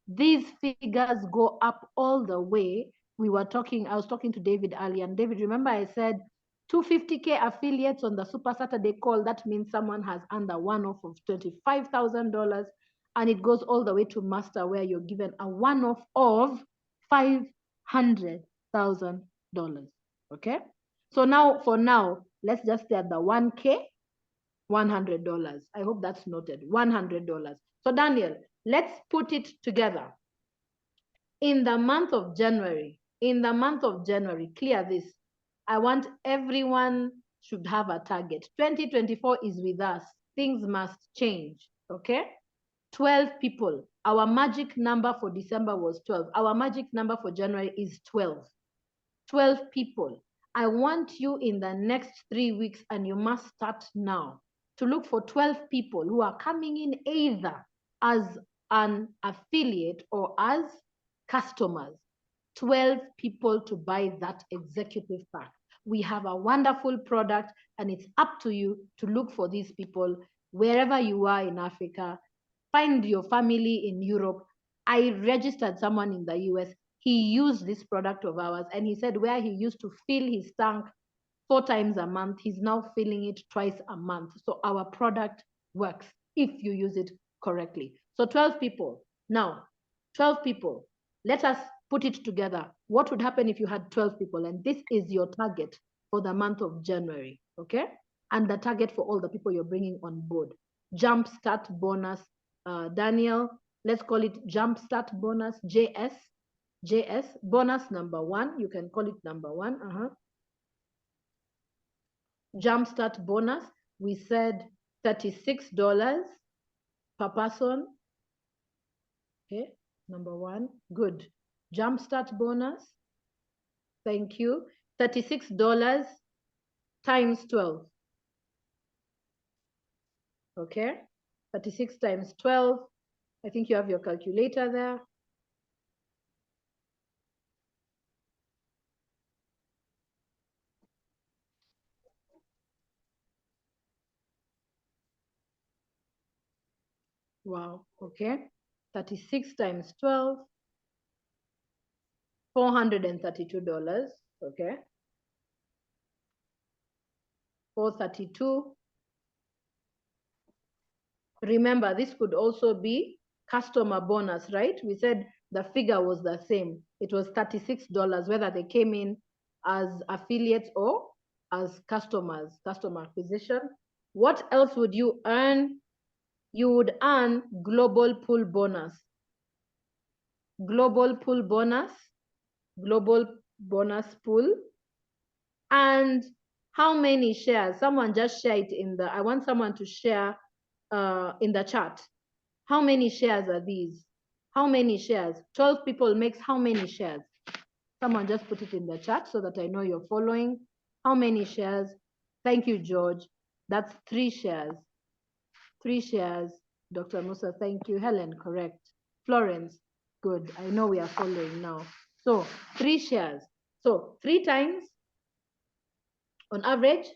These figures go up all the way. I was talking to David earlier, and David, remember I said 250K affiliates on the Super Saturday call. That means someone has earned a one-off of $25,000, and it goes all the way to master where you're given a one-off of $500,000, okay? So now, for now, let's just stay at the 1K, $100. I hope that's noted, $100. So Daniel, let's put it together. In the month of January, clear this. I want everyone should have a target. 2024 is with us. Things must change, okay? 12 people. Our magic number for December was 12. Our magic number for January is 12. 12 people. I want you in the next 3 weeks, and you must start now, to look for 12 people who are coming in either as an affiliate or as customers. 12 people to buy that executive pack. We have a wonderful product, and it's up to you to look for these people wherever you are in Africa. Find your family in Europe. I registered someone in the US. He used this product of ours, and he said where he used to fill his tank 4 times a month, he's now filling it twice a month. So our product works if you use it correctly. So 12 people. Now, 12 people. Let us put it together. What would happen if you had 12 people? And this is your target for the month of January, okay? And the target for all the people you're bringing on board. Jumpstart bonus, Daniel, let's call it Jumpstart bonus, JS, bonus number 1. You can call it number 1. Jumpstart bonus, we said $36 per person. Okay, number 1, good. Jumpstart bonus, thank you. $36 times 12. Okay, 36 times 12. I think you have your calculator there. Wow, okay. 36 times 12, $432, okay. 432. Remember, this could also be customer bonus, right? We said the figure was the same. It was $36, whether they came in as affiliates or as customers, customer acquisition. What else would you earn? You would earn global pool bonus. Global pool bonus, global bonus pool. And how many shares? Someone just share it in the, I want someone to share in the chat. How many shares are these? How many shares? 12 people makes how many shares? Someone just put it in the chat so that I know you're following. How many shares? Thank you, George. That's 3 shares. 3 shares. Dr. Musa, thank you. Helen, correct. Florence, good. I know we are following now. So 3 shares. So 3 times, on average,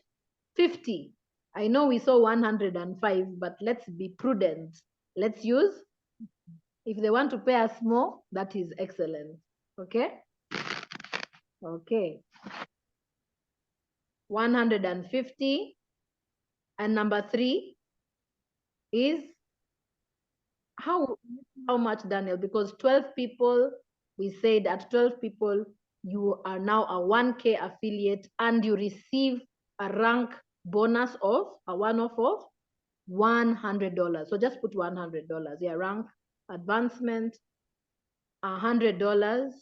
50. I know we saw 105, but let's be prudent. Let's use, if they want to pay us more, that is excellent. Okay? Okay. 150. And number 3 is how much, Daniel? Because 12 people, we said at 12 people, you are now a 1K affiliate and you receive a rank bonus of a one-off of $100. So just put $100. Yeah, rank advancement, $100.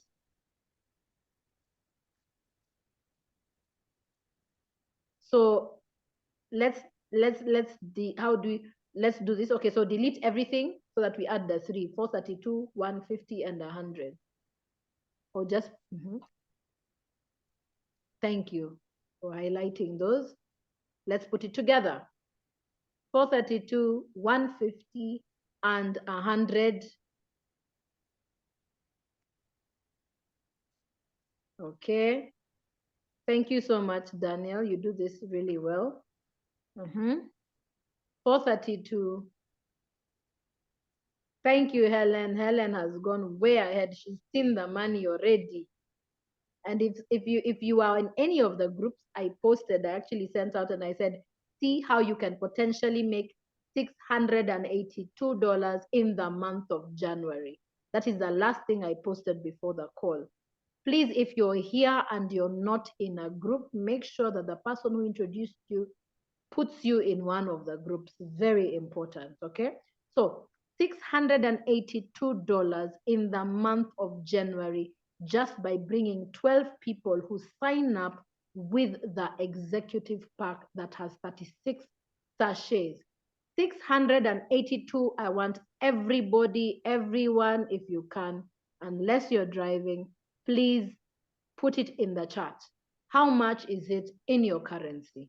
So let's do this. Okay, so delete everything so that we add the 3, 432, 150, and 100. Or just thank you for highlighting those. Let's put it together. 432, 150, and 100. Okay. Thank you so much, Daniel. You do this really well. 432. Thank you, Helen. Helen has gone way ahead. She's seen the money already. And if you are in any of the groups I posted, I actually sent out and I said, see how you can potentially make $682 in the month of January. That is the last thing I posted before the call. Please, if you're here and you're not in a group, make sure that the person who introduced you puts you in one of the groups. Very important, okay? So $682 in the month of January, just by bringing 12 people who sign up with the executive pack that has 36 sachets. 682, I want everybody, everyone, if you can, unless you're driving, please put it in the chat. How much is it in your currency?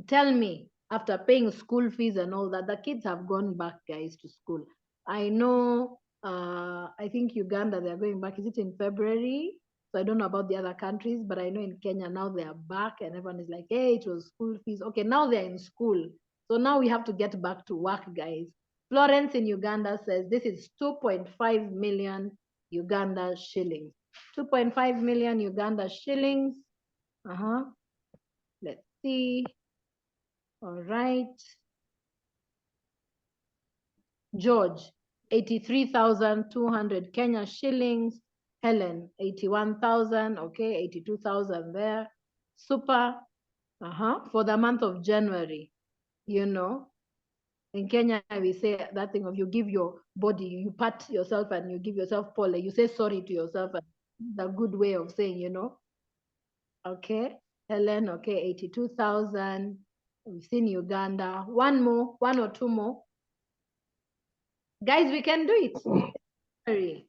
Tell me, after paying school fees and all that, the kids have gone back, guys, to school. I know, I think Uganda, they're going back. Is it in February? So I don't know about the other countries, but I know in Kenya now they are back and everyone is like, hey, it was school fees. Okay, now they're in school. So now we have to get back to work, guys. Florence in Uganda says this is 2.5 million Uganda shillings. 2.5 million Uganda shillings. Let's see. All right. George, 83,200 Kenya shillings. Helen, 81,000. Okay, 82,000 there. Super. For the month of January, you know, in Kenya, we say that thing of you give your body, you pat yourself and you give yourself pole. You say sorry to yourself. The good way of saying, you know. Okay, Helen, okay, 82,000. We've seen Uganda. One more, one or two more. Guys, we can do it. Sorry.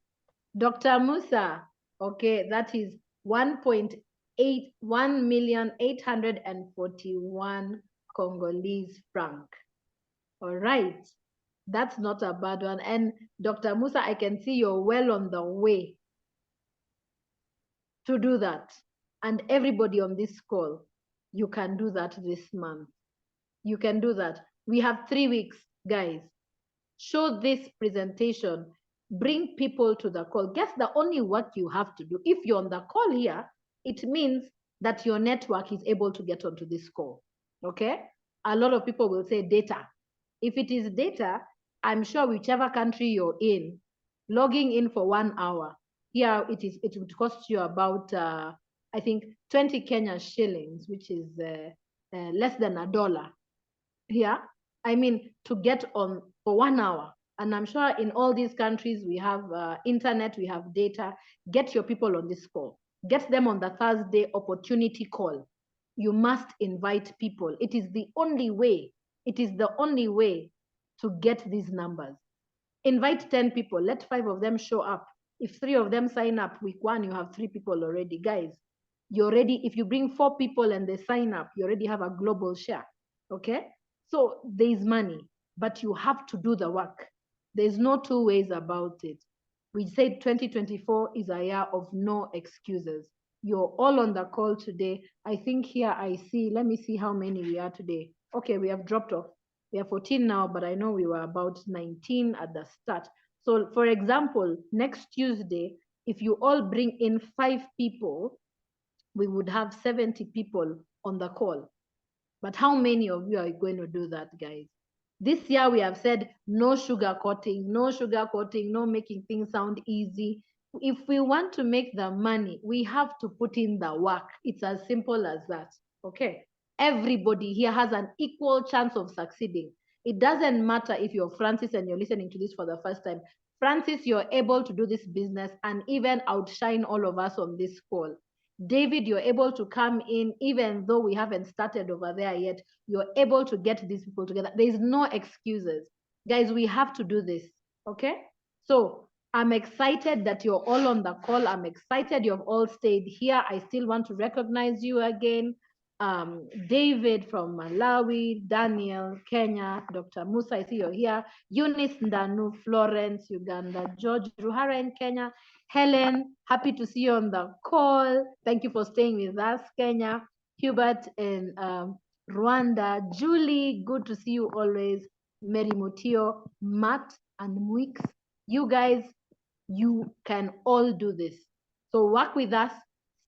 Dr. Musa, okay, that is 1,841 Congolese franc. All right, that's not a bad one. And Dr. Musa, I can see you're well on the way to do that. And everybody on this call, you can do that this month. You can do that. We have 3 weeks, guys. Show this presentation, bring people to the call. Guess the only work you have to do, if you're on the call here, it means that your network is able to get onto this call, okay? A lot of people will say data. If it is data, I'm sure whichever country you're in, logging in for 1 hour, here it would cost you about, I think, 20 Kenya shillings, which is less than $1. Yeah, I mean, to get on for 1 hour. And I'm sure in all these countries, we have internet, we have data. Get your people on this call. Get them on the Thursday opportunity call. You must invite people. It is the only way. It is the only way to get these numbers. Invite 10 people. Let 5 of them show up. If 3 of them sign up, week 1, you have 3 people already. Guys, you already, if you bring 4 people and they sign up, you already have a global share, okay? So there's money, but you have to do the work. There's no two ways about it. We said 2024 is a year of no excuses. You're all on the call today. I think here I see, let me see how many we are today. Okay, we have dropped off. We are 14 now, but I know we were about 19 at the start. So for example, next Tuesday, if you all bring in 5 people, we would have 70 people on the call. But how many of you are going to do that, guys? This year we have said no sugar coating, no making things sound easy. If we want to make the money, we have to put in the work. It's as simple as that, okay? Everybody here has an equal chance of succeeding. It doesn't matter if you're Francis and you're listening to this for the first time. Francis, you're able to do this business and even outshine all of us on this call. David, you're able to come in, even though we haven't started over there yet, you're able to get these people together. There is no excuses. Guys, we have to do this, okay? So I'm excited that you're all on the call. I'm excited you've all stayed here. I still want to recognize you again. David from Malawi, Daniel, Kenya, Dr. Musa, I see you're here. Eunice Ndanu, Florence, Uganda, George Ruhara in Kenya. Helen, happy to see you on the call. Thank you for staying with us, Kenya. Hubert in Rwanda. Julie, good to see you always. Mary Mutio, Matt and Mwix. You guys, you can all do this. So work with us,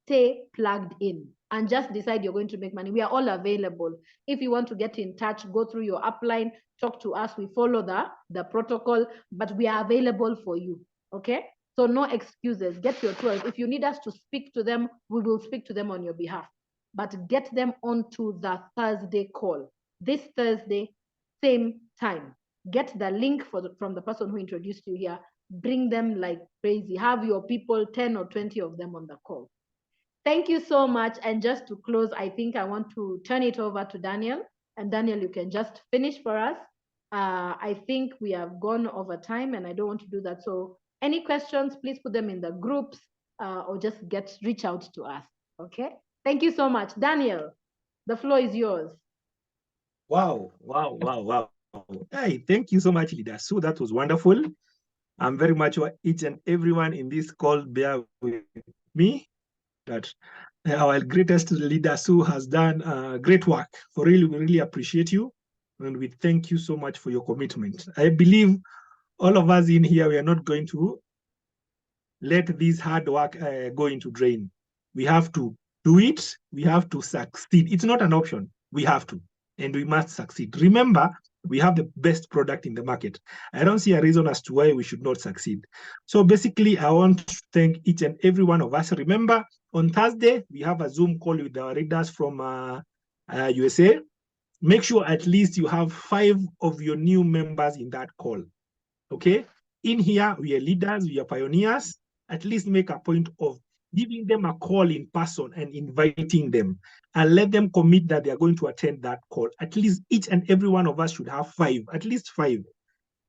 stay plugged in, and just decide you're going to make money. We are all available. If you want to get in touch, go through your upline, talk to us. We follow the protocol, but we are available for you, okay? So no excuses. Get your 12. If you need us to speak to them, we will speak to them on your behalf. But get them onto the Thursday call. This Thursday, same time. Get the link from the person who introduced you here. Bring them like crazy. Have your people, 10 or 20 of them on the call. Thank you so much. And just to close, I think I want to turn it over to Daniel. And Daniel, you can just finish for us. I think we have gone over time and I don't want to do that. So any questions, please put them in the groups or just reach out to us, okay? Thank you so much. Daniel, the floor is yours. Wow. Hey, thank you so much, Leader Sue. That was wonderful. I'm very much sure each and everyone in this call bear with me that our greatest Leader Sue has done great work. We really appreciate you. And we thank you so much for your commitment. I believe all of us in here, we are not going to let this hard work go into drain. We have to do it. We have to succeed. It's not an option. We have to, and we must succeed. Remember, we have the best product in the market. I don't see a reason as to why we should not succeed. So basically, I want to thank each and every one of us. Remember, on Thursday, we have a Zoom call with our readers from USA. Make sure at least you have 5 of your new members in that call, okay? In here, we are leaders, we are pioneers. At least make a point of giving them a call in person and inviting them and let them commit that they are going to attend that call. At least each and every one of us should have 5, at least 5.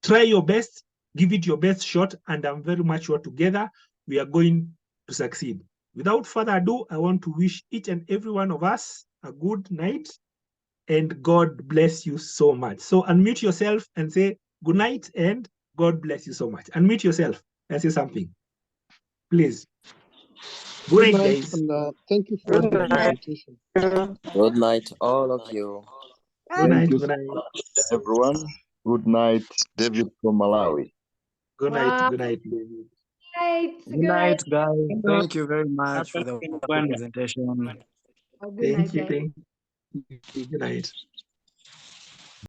Try your best, give it your best shot, and I'm very much sure together we are going to succeed. Without further ado, I want to wish each and every one of us a good night and God bless you so much. So unmute yourself and say good night and God bless you so much. Unmute yourself and say something, please. Good night, guys. And thank you for the presentation. Good night, all of you. Good night. you Good so night. much, everyone. Good night, David from Malawi. Good night. Wow. Good night, David. Good night, guys. Thank you very much for the presentation. Good Thank night, you. guys. Thank you. Good night.